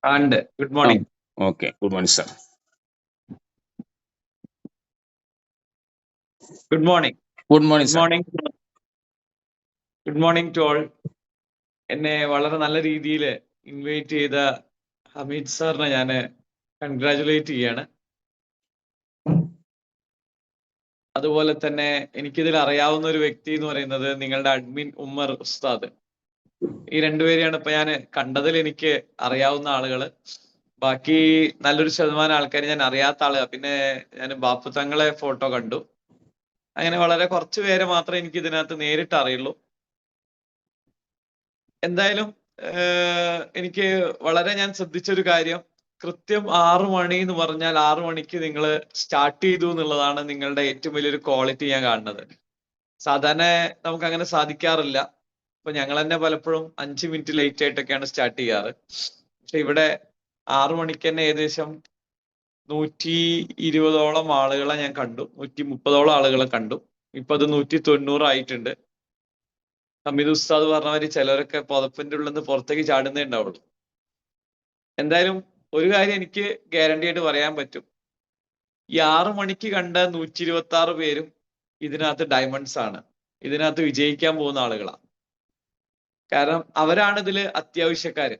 And good morning. Okay, good morning, sir. Good morning. Good morning, Good sir. morning. Good morning to all. എന്നെ വളരെ നല്ല രീതിയിൽ invite ചെയ്ത ഹമീദ് സാറിനെ ഞാൻ കൺഗ്രാജുലേറ്റ് ചെയ്യാണ്. അതുപോലെ തന്നെ എനിക്കിതിൽ അറിയാവുന്ന ഒരു വ്യക്തി എന്ന് പറയുന്നത് നിങ്ങളുടെ അഡ്മിൻ ഉമ്മർ ഉസ്താദ്. ഈ രണ്ടുപേരെയാണ് ഇപ്പൊ ഞാൻ കണ്ടതിൽ എനിക്ക് അറിയാവുന്ന ആളുകൾ. ബാക്കി നല്ലൊരു ശതമാനം ആൾക്കാർ ഞാൻ അറിയാത്ത ആളുകൾ. പിന്നെ ഞാൻ ബാപ്പു തങ്ങളെ ഫോട്ടോ കണ്ടു. അങ്ങനെ വളരെ കുറച്ച് പേരെ മാത്രമേ എനിക്ക് ഇതിനകത്ത് നേരിട്ട് അറിയുള്ളൂ. എന്തായാലും എനിക്ക് വളരെ ഞാൻ ശ്രദ്ധിച്ചൊരു കാര്യം, കൃത്യം 6 മണി എന്ന് പറഞ്ഞാൽ 6 മണിക്ക് നിങ്ങൾ സ്റ്റാർട്ട് ചെയ്തു എന്നുള്ളതാണ് നിങ്ങളുടെ ഏറ്റവും വലിയൊരു ക്വാളിറ്റി ഞാൻ കാണുന്നത്. സാധാരണ നമുക്ക് അങ്ങനെ സാധിക്കാറില്ല. ഇപ്പൊ ഞങ്ങൾ തന്നെ പലപ്പോഴും 5 മിനിറ്റ് ലേറ്റ് ആയിട്ടൊക്കെയാണ് സ്റ്റാർട്ട് ചെയ്യാറ്. പക്ഷെ ഇവിടെ 6 മണിക്ക് തന്നെ ഏകദേശം 120ഓളം ആളുകളെ ഞാൻ കണ്ടു, 130ഓളം ആളുകളെ കണ്ടു. ഇപ്പൊ അത് 190 ആയിട്ടുണ്ട്. ഹമീദ് ഉസ്താദ് പറഞ്ഞവര് ചിലരൊക്കെ പുതപ്പിന്റെ ഉള്ളിൽ നിന്ന് പുറത്തേക്ക് ചാടുന്നേ ഉണ്ടാവുള്ളൂ. എന്തായാലും ഒരു കാര്യം എനിക്ക് ഗ്യാരണ്ടി ആയിട്ട് പറയാൻ പറ്റും, ഈ 6 മണിക്ക് കണ്ട 126 പേരും ഇതിനകത്ത് ഡയമണ്ട്സ് ആണ്, ഇതിനകത്ത് വിജയിക്കാൻ പോകുന്ന ആളുകളാണ്. കാരണം അവരാണ് ഇതില് അത്യാവശ്യക്കാര്.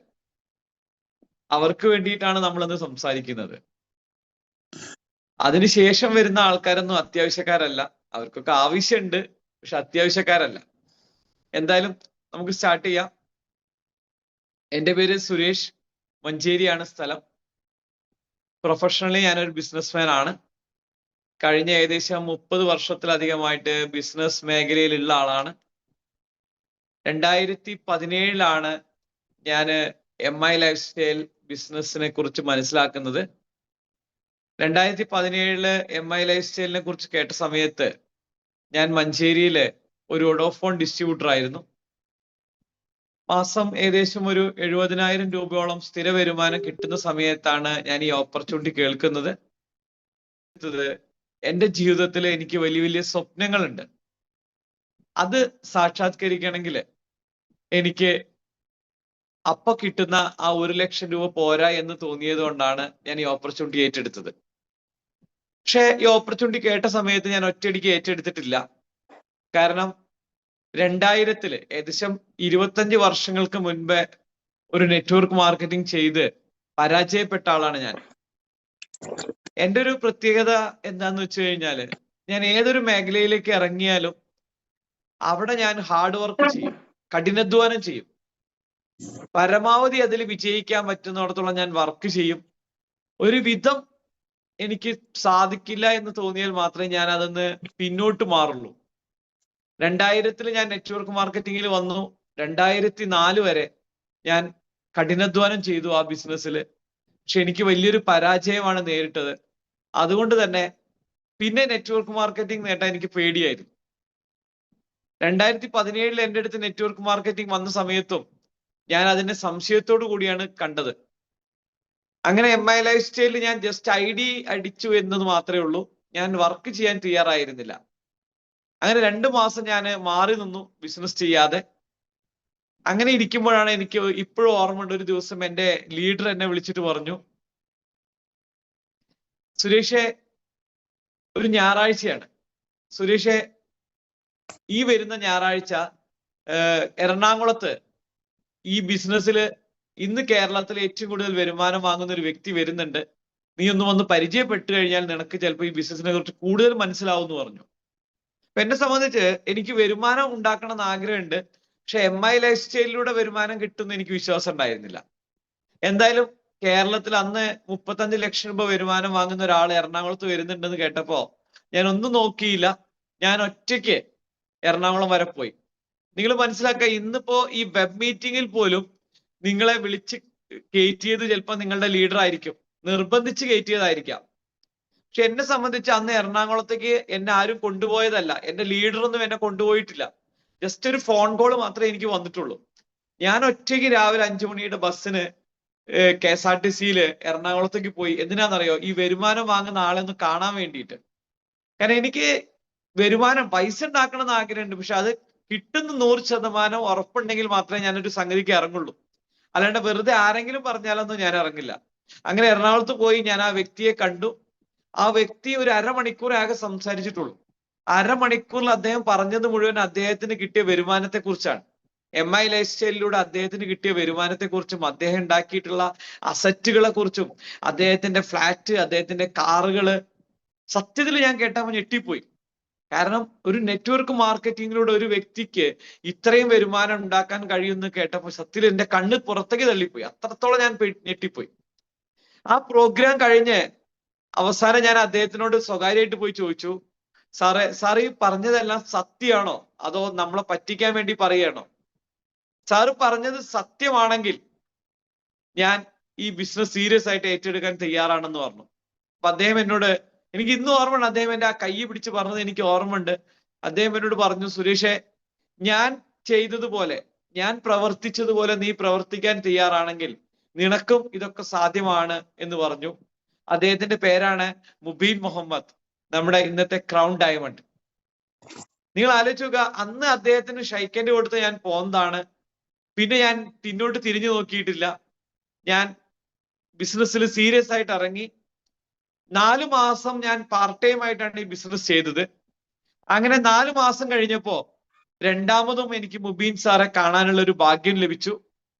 അവർക്ക് വേണ്ടിയിട്ടാണ് നമ്മളിന്ന് സംസാരിക്കുന്നത്. അതിനുശേഷം വരുന്ന ആൾക്കാരൊന്നും അത്യാവശ്യക്കാരല്ല. അവർക്കൊക്കെ ആവശ്യമുണ്ട്, പക്ഷെ അത്യാവശ്യക്കാരല്ല. എന്തായാലും നമുക്ക് സ്റ്റാർട്ട് ചെയ്യാം. എൻ്റെ പേര് സുരേഷ്, മഞ്ചേരിയാണ് സ്ഥലം. പ്രൊഫഷണലി ഞാനൊരു ബിസിനസ്മാൻ ആണ്. കഴിഞ്ഞ ഏകദേശം 30 വർഷത്തിലധികമായിട്ട് ബിസിനസ് മേഖലയിലുള്ള ആളാണ്. 2017 ഞാൻ MI ലൈഫ് സ്റ്റൈൽ ബിസിനസിനെ കുറിച്ച് മനസ്സിലാക്കുന്നത്. 2017 MI ലൈഫ് സ്റ്റൈലിനെ കുറിച്ച് കേട്ട സമയത്ത് ഞാൻ മഞ്ചേരിയിലെ ഒരു വോഡോഫോൺ ഡിസ്ട്രിബ്യൂട്ടർ ആയിരുന്നു. മാസം ഏകദേശം ഒരു 70,000 രൂപയോളം സ്ഥിര വരുമാനം കിട്ടുന്ന സമയത്താണ് ഞാൻ ഈ ഓപ്പർച്യൂണിറ്റി കേൾക്കുന്നത്. എൻ്റെ ജീവിതത്തിൽ എനിക്ക് വലിയ വലിയ സ്വപ്നങ്ങളുണ്ട്. അത് സാക്ഷാത്കരിക്കണമെങ്കിൽ എനിക്ക് അപ്പൊ കിട്ടുന്ന ആ 1 ലക്ഷം രൂപ പോരാ എന്ന് തോന്നിയത് കൊണ്ടാണ് ഞാൻ ഈ ഓപ്പർച്യൂണിറ്റി ഏറ്റെടുത്തത്. പക്ഷെ ഈ ഓപ്പർച്യൂണിറ്റി കേട്ട സമയത്ത് ഞാൻ ഒറ്റയടിക്ക് ഏറ്റെടുത്തിട്ടില്ല. കാരണം 2000 ഏകദേശം 25 വർഷങ്ങൾക്ക് മുൻപേ ഒരു നെറ്റ്വർക്ക് മാർക്കറ്റിംഗ് ചെയ്ത് പരാജയപ്പെട്ട ആളാണ് ഞാൻ. എൻ്റെ ഒരു പ്രത്യേകത എന്താന്ന് വെച്ച് കഴിഞ്ഞാല്, ഞാൻ ഏതൊരു മേഖലയിലേക്ക് ഇറങ്ങിയാലും അവിടെ ഞാൻ ഹാർഡ് വർക്ക് ചെയ്യും, കഠിനാധ്വാനം ചെയ്യും. പരമാവധി അതിൽ വിജയിക്കാൻ പറ്റുന്നിടത്തോളം ഞാൻ വർക്ക് ചെയ്യും. ഒരു വിധം എനിക്ക് സാധിക്കില്ല എന്ന് തോന്നിയാൽ മാത്രമേ ഞാൻ അതൊന്ന് പിന്നോട്ട് മാറുള്ളൂ. 2000 ഞാൻ നെറ്റ്വർക്ക് മാർക്കറ്റിംഗിൽ വന്നു. 2004 വരെ ഞാൻ കഠിനാധ്വാനം ചെയ്തു ആ ബിസിനസ്സിൽ. പക്ഷെ എനിക്ക് വലിയൊരു പരാജയമാണ് നേരിട്ടത്. അതുകൊണ്ട് തന്നെ പിന്നെ നെറ്റ്വർക്ക് മാർക്കറ്റിംഗ് നേട്ടാൻ എനിക്ക് പേടിയായിരുന്നു. 2017 എൻ്റെ അടുത്ത് നെറ്റ്വർക്ക് മാർക്കറ്റിംഗ് വന്ന സമയത്തും ഞാൻ അതിനെ സംശയത്തോടു കൂടിയാണ് കണ്ടത്. അങ്ങനെ MI ലൈഫ് സ്റ്റൈലിൽ ഞാൻ ജസ്റ്റ് ID അടിച്ചു എന്നത് മാത്രമേ ഉള്ളൂ. ഞാൻ വർക്ക് ചെയ്യാൻ തയ്യാറായിരുന്നില്ല. അങ്ങനെ 2 മാസം ഞാൻ മാറി നിന്നു ബിസിനസ് ചെയ്യാതെ. അങ്ങനെ ഇരിക്കുമ്പോഴാണ് എനിക്ക് ഇപ്പോഴും ഓർമ്മയുണ്ട്, ഒരു ദിവസം എൻ്റെ ലീഡർ എന്നെ വിളിച്ചിട്ട് പറഞ്ഞു, സുരേഷേ, ഒരു ഞായറാഴ്ചയാണ്, സുരേഷേ ഈ വരുന്ന ഞായറാഴ്ച എറണാകുളത്ത് ഈ ബിസിനസ്സിൽ ഇന്ന് കേരളത്തിൽ ഏറ്റവും കൂടുതൽ വരുമാനം വാങ്ങുന്ന ഒരു വ്യക്തി വരുന്നുണ്ട്, നീ ഒന്ന് വന്ന് പരിചയപ്പെട്ടു കഴിഞ്ഞാൽ നിനക്ക് ചിലപ്പോൾ ഈ ബിസിനസിനെ കുറിച്ച് കൂടുതൽ മനസ്സിലാവും എന്ന് പറഞ്ഞു. അപ്പൊ എന്നെ സംബന്ധിച്ച് എനിക്ക് വരുമാനം ഉണ്ടാക്കണം എന്ന് ആഗ്രഹമുണ്ട്, പക്ഷെ MI ലൈഫ് സ്റ്റൈലിലൂടെ വരുമാനം കിട്ടുമെന്ന് എനിക്ക് വിശ്വാസം ഉണ്ടായിരുന്നില്ല. എന്തായാലും കേരളത്തിൽ അന്ന് 35 ലക്ഷം രൂപ വരുമാനം വാങ്ങുന്ന ഒരാൾ എറണാകുളത്ത് വരുന്നുണ്ടെന്ന് കേട്ടപ്പോ ഞാൻ ഒന്നും നോക്കിയില്ല, ഞാൻ ഒറ്റയ്ക്ക് എറണാകുളം വരെ പോയി. നിങ്ങൾ മനസ്സിലാക്കുക, ഇന്നിപ്പോ ഈ വെബ് മീറ്റിംഗിൽ പോലും നിങ്ങളെ വിളിച്ച് കയറ്റിയത് ചിലപ്പോൾ നിങ്ങളുടെ ലീഡർ ആയിരിക്കും, നിർബന്ധിച്ച് കയറ്റിയതായിരിക്കാം. പക്ഷെ എന്നെ സംബന്ധിച്ച് അന്ന് എറണാകുളത്തേക്ക് എന്നെ ആരും കൊണ്ടുപോയതല്ല, എൻ്റെ ലീഡറൊന്നും എന്നെ കൊണ്ടുപോയിട്ടില്ല. ജസ്റ്റ് ഒരു ഫോൺ കോൾ മാത്രമേ എനിക്ക് വന്നിട്ടുള്ളൂ. ഞാൻ ഒറ്റയ്ക്ക് രാവിലെ 5 മണിയുടെ ബസ്സിന് KSRTC എറണാകുളത്തേക്ക് പോയി. എന്തിനാണെന്നറിയോ? ഈ വരുമാനം വാങ്ങുന്ന ആളെ ഒന്ന് കാണാൻ വേണ്ടിയിട്ട്. കാരണം എനിക്ക് വരുമാനം, പൈസ ഉണ്ടാക്കണം എന്ന് ആഗ്രഹമുണ്ട്, പക്ഷെ അത് കിട്ടുന്ന 100% ഉറപ്പുണ്ടെങ്കിൽ മാത്രമേ ഞാനൊരു സംഗതിക്ക് ഇറങ്ങുള്ളൂ. അല്ലാണ്ട് വെറുതെ ആരെങ്കിലും പറഞ്ഞാലൊന്നും ഞാൻ ഇറങ്ങില്ല. അങ്ങനെ എറണാകുളത്ത് പോയി ഞാൻ ആ വ്യക്തിയെ കണ്ടു. ആ വ്യക്തി ഒരു അരമണിക്കൂർ ആകെ സംസാരിച്ചിട്ടുള്ളൂ. അരമണിക്കൂറിൽ അദ്ദേഹം പറഞ്ഞത് മുഴുവൻ അദ്ദേഹത്തിന് കിട്ടിയ വരുമാനത്തെ കുറിച്ചാണ്. MI ലൈഫ് സ്റ്റൈലിലൂടെ അദ്ദേഹത്തിന് കിട്ടിയ വരുമാനത്തെ കുറിച്ചും അദ്ദേഹം ഉണ്ടാക്കിയിട്ടുള്ള അസറ്റുകളെ കുറിച്ചും അദ്ദേഹത്തിന്റെ ഫ്ലാറ്റ്, അദ്ദേഹത്തിന്റെ കാറുകള്. സത്യത്തിൽ ഞാൻ കേട്ടപ്പോൾ ഞെട്ടിപ്പോയി. കാരണം ഒരു നെറ്റ്വർക്ക് മാർക്കറ്റിങ്ങിലൂടെ ഒരു വ്യക്തിക്ക് ഇത്രയും വരുമാനം ഉണ്ടാക്കാൻ കഴിയുമെന്ന് കേട്ടപ്പോൾ സത്യത്തിൽ എന്റെ കണ്ണ് പുറത്തേക്ക് തള്ളിപ്പോയി. അത്രത്തോളം ഞാൻ ഞെട്ടിപ്പോയി. ആ പ്രോഗ്രാം കഴിഞ്ഞ് അവസാനം ഞാൻ അദ്ദേഹത്തിനോട് സ്വകാര്യമായിട്ട് പോയി ചോദിച്ചു, സാറ് ഈ പറഞ്ഞതെല്ലാം സത്യമാണോ അതോ നമ്മളെ പറ്റിക്കാൻ വേണ്ടി പറയുകയാണോ? സാറ് പറഞ്ഞത് സത്യമാണെങ്കിൽ ഞാൻ ഈ ബിസിനസ് സീരിയസ് ആയിട്ട് ഏറ്റെടുക്കാൻ തയ്യാറാണെന്ന് പറഞ്ഞു. അപ്പൊ അദ്ദേഹം എന്നോട്, എനിക്ക് ഇന്നും ഓർമ്മയുണ്ട്, അദ്ദേഹം എന്റെ ആ കൈ പിടിച്ച് പറഞ്ഞത് എനിക്ക് ഓർമ്മയുണ്ട്. അദ്ദേഹം എന്നോട് പറഞ്ഞു, സുരേഷേ, ഞാൻ ചെയ്തതുപോലെ, ഞാൻ പ്രവർത്തിച്ചതുപോലെ നീ പ്രവർത്തിക്കാൻ തയ്യാറാണെങ്കിൽ നിനക്കും ഇതൊക്കെ സാധ്യമാണ് എന്ന് പറഞ്ഞു. അദ്ദേഹത്തിന്റെ പേരാണ് മുബീൻ മുഹമ്മദ്, നമ്മുടെ ഇന്നത്തെ ക്രൗൺ ഡയമണ്ട്. നിങ്ങൾ ആലോചിച്ച് നോക്കുക, അന്ന് അദ്ദേഹത്തിന് ഷൈക്കൻഡ് കൊടുത്ത് ഞാൻ പോന്നതാണ്. പിന്നെ ഞാൻ പിന്നോട്ട് തിരിഞ്ഞു നോക്കിയിട്ടില്ല. ഞാൻ ബിസിനസ്സിൽ സീരിയസ് ആയിട്ട് ഇറങ്ങി. 4 മാസം ഞാൻ പാർട്ട് ടൈം ആയിട്ടാണ് ഈ ബിസിനസ് ചെയ്തത്. അങ്ങനെ 4 മാസം കഴിഞ്ഞപ്പോ രണ്ടാമതും എനിക്ക് മുബീൻ സാറെ കാണാനുള്ള ഒരു ഭാഗ്യം ലഭിച്ചു.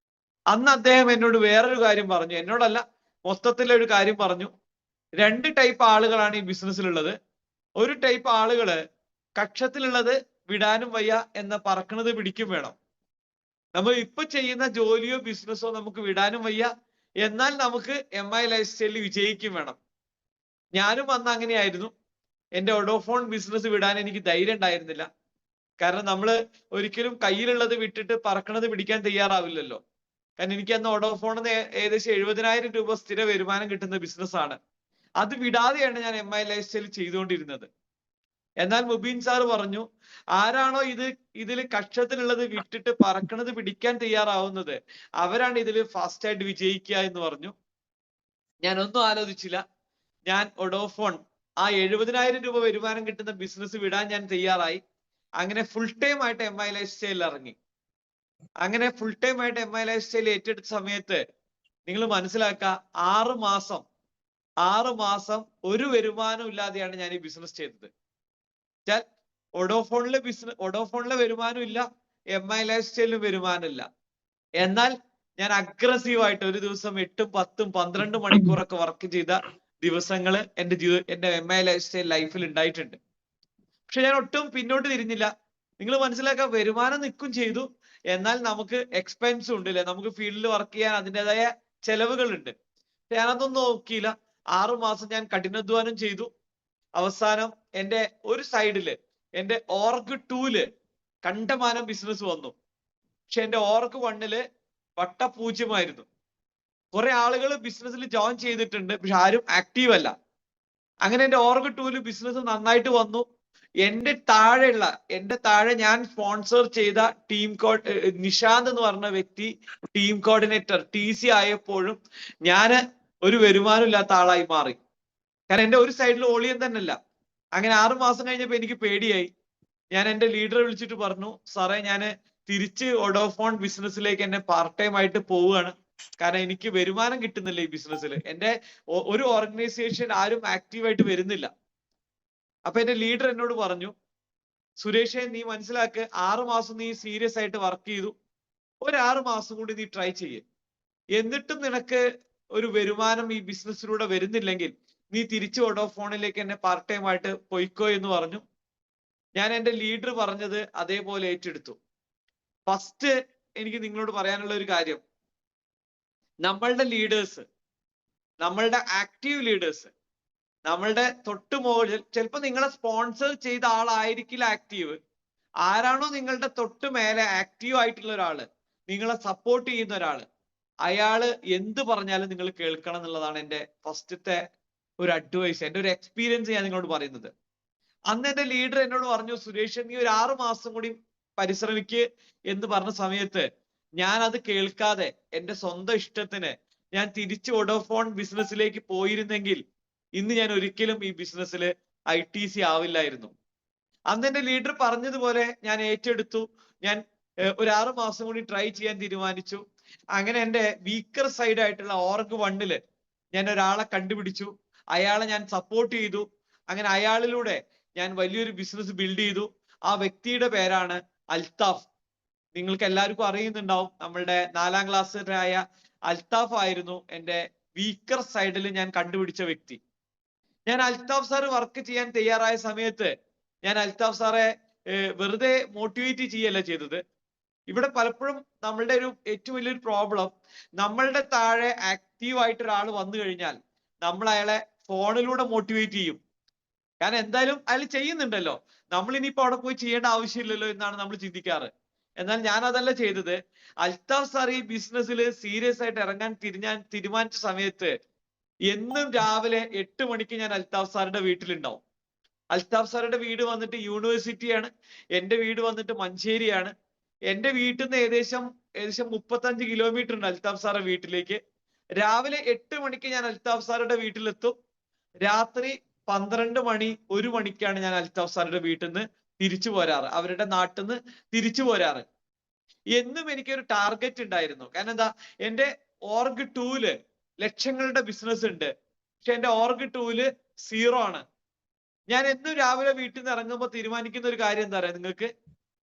അന്ന് അദ്ദേഹം എന്നോട് വേറൊരു കാര്യം പറഞ്ഞു, എന്നോടല്ല മൊത്തത്തിലൊരു കാര്യം പറഞ്ഞു. 2 ടൈപ്പ് ആളുകളാണ് ഈ ബിസിനസ്സിലുള്ളത്. ഒരു ടൈപ്പ് ആളുകള് കക്ഷത്തിലുള്ളത് വിടാനും വയ്യ എന്ന പറക്കണത് പിടിക്കും വേണം. നമ്മൾ ഇപ്പൊ ചെയ്യുന്ന ജോലിയോ ബിസിനസ്സോ നമുക്ക് വിടാനും വയ്യ, എന്നാൽ നമുക്ക് MI ലൈഫ് സ്റ്റൈലിൽ വിജയിക്കും വേണം. ഞാനും അന്ന് അങ്ങനെയായിരുന്നു. എന്റെ ഒഡോഫോൺ ബിസിനസ് വിടാൻ എനിക്ക് ധൈര്യം ഉണ്ടായിരുന്നില്ല. കാരണം നമ്മൾ ഒരിക്കലും കയ്യിലുള്ളത് വിട്ടിട്ട് പറക്കണത് പിടിക്കാൻ തയ്യാറാവില്ലല്ലോ. കാരണം എനിക്ക് അന്ന് ഒഡോഫോണിന്ന് ഏകദേശം 70,000 രൂപ സ്ഥിര വരുമാനം കിട്ടുന്ന ബിസിനസ്സാണ്. അത് വിടാതെയാണ് ഞാൻ MI ലൈഫ് സ്റ്റൈൽ ചെയ്തുകൊണ്ടിരുന്നത്. എന്നാൽ മുബീൻ സാർ പറഞ്ഞു, ആരാണോ ഇതിൽ കക്ഷത്തിലുള്ളത് വിട്ടിട്ട് പറക്കണത് പിടിക്കാൻ തയ്യാറാവുന്നത് അവരാണ് ഇതിൽ ഫാസ്റ്റ് ആയിട്ട് വിജയിക്കുക എന്ന് പറഞ്ഞു. ഞാൻ ഒന്നും ആലോചിച്ചില്ല. ഞാൻ ഒഡോഫോൺ ആ 70,000 രൂപ വരുമാനം കിട്ടുന്ന ബിസിനസ് വിടാൻ ഞാൻ തയ്യാറായി. അങ്ങനെ ഫുൾ ടൈം ആയിട്ട് MI ലൈഫ് സ്റ്റൈലിൽ ഇറങ്ങി. അങ്ങനെ ഫുൾ ടൈം ആയിട്ട് MI ലൈഫ് സ്റ്റൈൽ ഏറ്റെടുത്ത സമയത്ത് നിങ്ങൾ മനസ്സിലാക്കുക, 6 മാസം ഒരു വരുമാനം ഇല്ലാതെയാണ് ഞാൻ ഈ ബിസിനസ് ചെയ്തത്. ഒഡോഫോണിലെ വരുമാനം ഇല്ല, MI ലൈഫ് സ്റ്റൈലിലും വരുമാനം ഇല്ല. എന്നാൽ ഞാൻ അഗ്രസീവായിട്ട് ഒരു ദിവസം 8, 10, 12 മണിക്കൂറൊക്കെ വർക്ക് ചെയ്ത ദിവസങ്ങൾ എന്റെ MI ലൈഫ് സ്റ്റൈൽ ലൈഫിൽ ഉണ്ടായിട്ടുണ്ട്. പക്ഷെ ഞാൻ ഒട്ടും പിന്നോട്ട് തിരിഞ്ഞില്ല. നിങ്ങൾ മനസ്സിലാക്കുക, വരുമാനം നിൽക്കും ചെയ്തു, എന്നാൽ നമുക്ക് എക്സ്പെൻസും ഉണ്ട് അല്ലെ, നമുക്ക് ഫീൽഡിൽ വർക്ക് ചെയ്യാൻ അതിൻ്റെതായ ചെലവുകളുണ്ട്. ഞാനതൊന്നും നോക്കിയില്ല. 6 മാസം ഞാൻ കഠിനാധ്വാനം ചെയ്തു. അവസാനം എന്റെ ഒരു സൈഡില് എന്റെ ഓർഗ് 2-ല് കണ്ടമാനം ബിസിനസ് വന്നു. പക്ഷെ എന്റെ ഓർഗ് 1-ല് വട്ടപൂജ്യമായിരുന്നു. കുറെ ആളുകൾ ബിസിനസ്സിൽ ജോയിൻ ചെയ്തിട്ടുണ്ട്, പക്ഷെ ആരും ആക്റ്റീവ് അല്ല. അങ്ങനെ എന്റെ ഓർഗ് 2-ല് ബിസിനസ് നന്നായിട്ട് വന്നു. എന്റെ താഴെ ഞാൻ സ്പോൺസർ ചെയ്ത നിഷാന്ത് എന്ന് പറഞ്ഞ വ്യക്തി ടീം കോർഡിനേറ്റർ TC ആയപ്പോഴും ഞാൻ ഒരു വരുമാനം ഇല്ലാത്ത ആളായി മാറി. കാരണം എന്റെ ഒരു സൈഡിൽ ഓളിയൻ തന്നെ അല്ല. അങ്ങനെ 6 മാസം കഴിഞ്ഞപ്പോ എനിക്ക് പേടിയായി. ഞാൻ എന്റെ ലീഡറെ വിളിച്ചിട്ട് പറഞ്ഞു, സാറേ, ഞാൻ തിരിച്ച് ഒഡോഫോൺ ബിസിനസ്സിലേക്ക് എന്നെ പാർട്ട് ടൈം ആയിട്ട് പോവുകയാണ്. കാരണം എനിക്ക് വരുമാനം കിട്ടുന്നില്ല ഈ ബിസിനസ്സിൽ. എന്റെ ഒരു ഓർഗനൈസേഷൻ ആരും ആക്റ്റീവായിട്ട് വരുന്നില്ല. അപ്പൊ എന്റെ ലീഡർ എന്നോട് പറഞ്ഞു, സുരേഷേ, നീ മനസ്സിലാക്ക്, 6 മാസം നീ സീരിയസ് ആയിട്ട് വർക്ക് ചെയ്തു, ഒരു 6 മാസം കൂടി നീ ട്രൈ ചെയ്യ്. എന്നിട്ടും നിനക്ക് ഒരു വരുമാനം ഈ ബിസിനസ്സിലൂടെ വരുന്നില്ലെങ്കിൽ നീ തിരിച്ചു ഒഡോഫോണിലേക്ക് എന്നെ പാർട്ട് ടൈം ആയിട്ട് പോയിക്കോ എന്ന് പറഞ്ഞു. ഞാൻ എന്റെ ലീഡർ പറഞ്ഞത് അതേപോലെ ഏറ്റെടുത്തു. ഫസ്റ്റ് എനിക്ക് നിങ്ങളോട് പറയാനുള്ള ഒരു കാര്യം, നമ്മളുടെ ലീഡേഴ്സ്, നമ്മളുടെ ആക്റ്റീവ് ലീഡേഴ്സ്, നമ്മളുടെ തൊട്ട് മുകളിൽ ചിലപ്പോൾ നിങ്ങളെ സ്പോൺസർ ചെയ്ത ആളായിരിക്കില്ല ആക്റ്റീവ്. ആരാണോ നിങ്ങളുടെ തൊട്ട് മേലെ ആക്റ്റീവ് ആയിട്ടുള്ള ഒരാള്, നിങ്ങളെ സപ്പോർട്ട് ചെയ്യുന്ന ഒരാള്, അയാള് എന്ത് പറഞ്ഞാലും നിങ്ങൾ കേൾക്കണം എന്നുള്ളതാണ് എന്റെ ഫസ്റ്റത്തെ ഒരു അഡ്വൈസ്, എന്റെ ഒരു എക്സ്പീരിയൻസ് ഞാൻ നിങ്ങളോട് പറയുന്നത്. അന്ന് എന്റെ ലീഡർ എന്നോട് പറഞ്ഞു, സുരേഷ്, നീ ഒരു 6 മാസം കൂടി പരിശ്രമിക്ക് എന്ന് പറഞ്ഞ സമയത്ത് ഞാൻ അത് കേൾക്കാതെ എന്റെ സ്വന്തം ഇഷ്ടത്തിന് ഞാൻ തിരിച്ച് ഒഡോഫോൺ ബിസിനസ്സിലേക്ക് പോയിരുന്നെങ്കിൽ ഇന്ന് ഞാൻ ഒരിക്കലും ഈ ബിസിനസ്സിൽ ITC ആവില്ലായിരുന്നു. അന്ന് എന്റെ ലീഡർ പറഞ്ഞതുപോലെ ഞാൻ ഏറ്റെടുത്തു. ഞാൻ ഒരു 6 മാസം കൂടി ട്രൈ ചെയ്യാൻ തീരുമാനിച്ചു. അങ്ങനെ എന്റെ വീക്കർ സൈഡ് ആയിട്ടുള്ള ഓർഗ് 1 ഞാൻ ഒരാളെ കണ്ടുപിടിച്ചു. അയാളെ ഞാൻ സപ്പോർട്ട് ചെയ്തു. അങ്ങനെ അയാളിലൂടെ ഞാൻ വലിയൊരു ബിസിനസ് ബിൽഡ് ചെയ്തു. ആ വ്യക്തിയുടെ പേരാണ് അൽത്താഫ്. നിങ്ങൾക്ക് എല്ലാവർക്കും അറിയുന്നുണ്ടാവും, നമ്മളുടെ 4ാം ക്ലാസ്സിലായ അൽത്താഫ് ആയിരുന്നു എന്റെ വീക്കർ സൈഡിൽ ഞാൻ കണ്ടുപിടിച്ച വ്യക്തി. ഞാൻ അൽത്താഫ് സാറ് വർക്ക് ചെയ്യാൻ തയ്യാറായ സമയത്ത് ഞാൻ അൽത്താഫ് സാറെ വെറുതെ മോട്ടിവേറ്റ് ചെയ്യല്ല ചെയ്തത്. ഇവിടെ പലപ്പോഴും നമ്മളുടെ ഒരു ഏറ്റവും വലിയൊരു പ്രോബ്ലം, നമ്മളുടെ താഴെ ആക്റ്റീവായിട്ട് ഒരാൾ വന്നു കഴിഞ്ഞാൽ നമ്മൾ അയാളെ ഫോണിലൂടെ മോട്ടിവേറ്റ് ചെയ്യും. കാരണം എന്തായാലും അയാൾ ചെയ്യുന്നുണ്ടല്ലോ, നമ്മൾ ഇനിയിപ്പോ അവിടെ പോയി ചെയ്യേണ്ട ആവശ്യമില്ലല്ലോ എന്നാണ് നമ്മൾ ചിന്തിക്കാറ്. എന്നാൽ ഞാൻ അതല്ല ചെയ്തത്. അൽത്താഫ് സാർ ഈ ബിസിനസ്സിൽ സീരിയസ് ആയിട്ട് ഇറങ്ങാൻ തീരുമാനിച്ച സമയത്ത് എന്നും രാവിലെ 8 മണിക്ക് ഞാൻ അൽത്താഫ് സാറിന്റെ വീട്ടിലുണ്ടാവും. അൽത്താഫ് സാറിന്റെ വീട് വന്നിട്ട് യൂണിവേഴ്സിറ്റിയാണ്, എന്റെ വീട് വന്നിട്ട് മഞ്ചേരിയാണ്. എന്റെ വീട്ടിൽ നിന്ന് ഏകദേശം 35 കിലോമീറ്റർ ഉണ്ട് അൽത്താഫ് സാറിന്റെ വീട്ടിലേക്ക്. രാവിലെ 8 മണിക്ക് ഞാൻ അൽത്താഫ് സാറിന്റെ വീട്ടിലെത്തും. രാത്രി 12 മണി 1 മണിക്കാണ് ഞാൻ അൽത്താഫ് സാറിന്റെ വീട്ടിൽ നിന്ന് തിരിച്ചു പോരാറ്, അവരുടെ നാട്ടിൽ നിന്ന് തിരിച്ചു പോരാറ്. എന്നും എനിക്കൊരു ടാർഗറ്റ് ഉണ്ടായിരുന്നു. കാരണം എന്താ, എന്റെ ഓർഗ് 2 ലക്ഷങ്ങളുടെ ബിസിനസ് ഉണ്ട്, പക്ഷെ എന്റെ ഓർഗ് 2 0 ആണ്. ഞാൻ എന്നും രാവിലെ വീട്ടിൽ നിന്ന് ഇറങ്ങുമ്പോൾ തീരുമാനിക്കുന്ന ഒരു കാര്യം എന്താ പറയാ നിങ്ങൾക്ക്,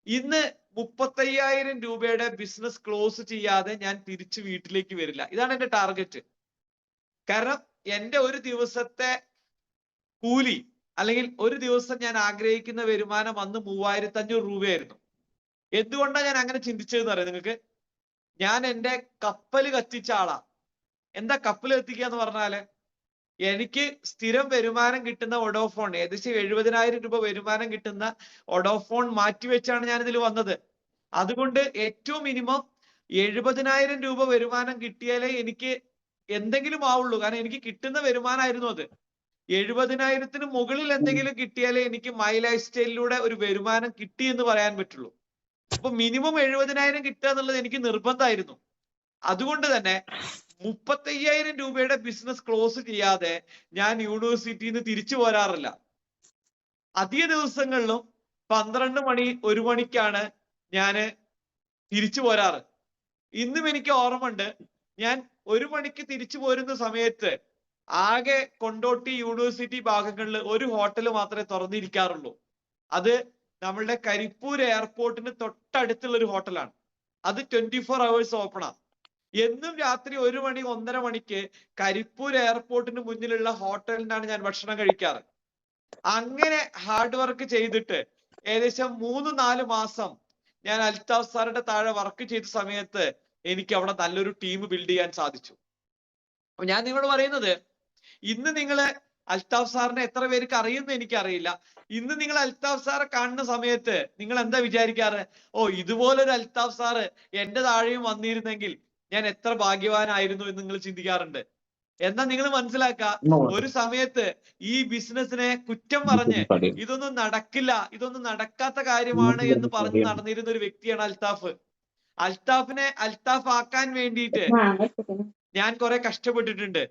ഇന്ന് 35,000 രൂപയുടെ ബിസിനസ് ക്ലോസ് ചെയ്യാതെ ഞാൻ തിരിച്ചു വീട്ടിലേക്ക് വരില്ല. ഇതാണ് എന്റെ ടാർഗറ്റ്. കാരണം എന്റെ ഒരു ദിവസത്തെ കൂലി അല്ലെങ്കിൽ ഒരു ദിവസം ഞാൻ ആഗ്രഹിക്കുന്ന വരുമാനം അന്ന് 3,500 രൂപയായിരുന്നു. എന്തുകൊണ്ടാണ് ഞാൻ അങ്ങനെ ചിന്തിച്ചതെന്ന് അറിയാം നിങ്ങൾക്ക്? ഞാൻ എന്റെ കപ്പല് കത്തിച്ച ആളാ. എന്താ കപ്പൽ കത്തിക്കുക എന്ന് പറഞ്ഞാല്, എനിക്ക് സ്ഥിരം വരുമാനം കിട്ടുന്ന വോഡോഫോൺ, ഏകദേശം 70,000 രൂപ വരുമാനം കിട്ടുന്ന വോഡോഫോൺ മാറ്റിവെച്ചാണ് ഞാൻ ഇതിൽ വന്നത്. അതുകൊണ്ട് ഏറ്റവും മിനിമം 70,000 രൂപ വരുമാനം കിട്ടിയാലേ എനിക്ക് എന്തെങ്കിലും ആവുള്ളൂ. കാരണം എനിക്ക് കിട്ടുന്ന വരുമാനമായിരുന്നു അത്. 70,000-ന് മുകളിൽ എന്തെങ്കിലും കിട്ടിയാലേ എനിക്ക് മൈ ലൈഫ് സ്റ്റൈലിലൂടെ ഒരു വരുമാനം കിട്ടി എന്ന് പറയാൻ പറ്റുള്ളൂ. അപ്പൊ മിനിമം 70,000 കിട്ടുക എന്നുള്ളത് എനിക്ക് നിർബന്ധമായിരുന്നു. അതുകൊണ്ട് തന്നെ 35,000 രൂപയുടെ ബിസിനസ് ക്ലോസ് ചെയ്യാതെ ഞാൻ യൂണിവേഴ്സിറ്റിയിൽ നിന്ന് തിരിച്ചു പോരാറില്ല. അധിക ദിവസങ്ങളിലും 12 മണി 1 മണിക്കാണ് ഞാന് തിരിച്ചു പോരാറ്. ഇന്നും എനിക്ക് ഓർമ്മയുണ്ട്, ഞാൻ 1 മണിക്ക് തിരിച്ചു പോരുന്ന സമയത്ത് ആകെ കൊണ്ടോട്ടി യൂണിവേഴ്സിറ്റി ഭാഗങ്ങളിൽ ഒരു ഹോട്ടൽ മാത്രമേ തുറന്നിരിക്കാറുള്ളൂ. അത് നമ്മളുടെ കരിപ്പൂർ എയർപോർട്ടിന് തൊട്ടടുത്തുള്ള ഒരു ഹോട്ടലാണ്. അത് 24 hours ഓപ്പണാ. എന്നും രാത്രി 1 മണി 1:30 മണിക്ക് കരിപ്പൂർ എയർപോർട്ടിന് മുന്നിലുള്ള ഹോട്ടലിൽ നിന്നാണ് ഞാൻ ഭക്ഷണം കഴിക്കാറ്. അങ്ങനെ ഹാർഡ് വർക്ക് ചെയ്തിട്ട് ഏകദേശം 3-4 മാസം ഞാൻ അൽത്താഫ് സാറിന്റെ താഴെ വർക്ക് ചെയ്ത സമയത്ത് എനിക്ക് അവിടെ നല്ലൊരു ടീം ബിൽഡ് ചെയ്യാൻ സാധിച്ചു. അപ്പൊ ഞാൻ നിങ്ങളോട് പറയുന്നത്, ഇന്ന് നിങ്ങള് അൽത്താഫ് സാറിനെ എത്ര പേർക്ക് അറിയുമെന്ന് എനിക്കറിയില്ല. ഇന്ന് നിങ്ങൾ അൽത്താഫ് സാറെ കാണുന്ന സമയത്ത് നിങ്ങൾ എന്താ വിചാരിക്കാറ്? ഓ, ഇതുപോലൊരു അൽത്താഫ് സാറ് എന്റെ താഴെയും വന്നിരുന്നെങ്കിൽ ഞാൻ എത്ര ഭാഗ്യവാനായിരുന്നു എന്ന് നിങ്ങൾ ചിന്തിക്കാറുണ്ട്. എന്നാൽ നിങ്ങൾ മനസ്സിലാക്കുക, ഒരു സമയത്ത് ഈ ബിസിനസിനെ കുറ്റം പറഞ്ഞ് ഇതൊന്നും നടക്കില്ല, ഇതൊന്നും നടക്കാത്ത കാര്യമാണ് എന്ന് പറഞ്ഞ് നടന്നിരുന്ന ഒരു വ്യക്തിയാണ് അൽത്താഫ്. അൽത്താഫിനെ അൽത്താഫ് ആക്കാൻ വേണ്ടിയിട്ട് ഞാൻ കുറെ കഷ്ടപ്പെട്ടിട്ടുണ്ട്.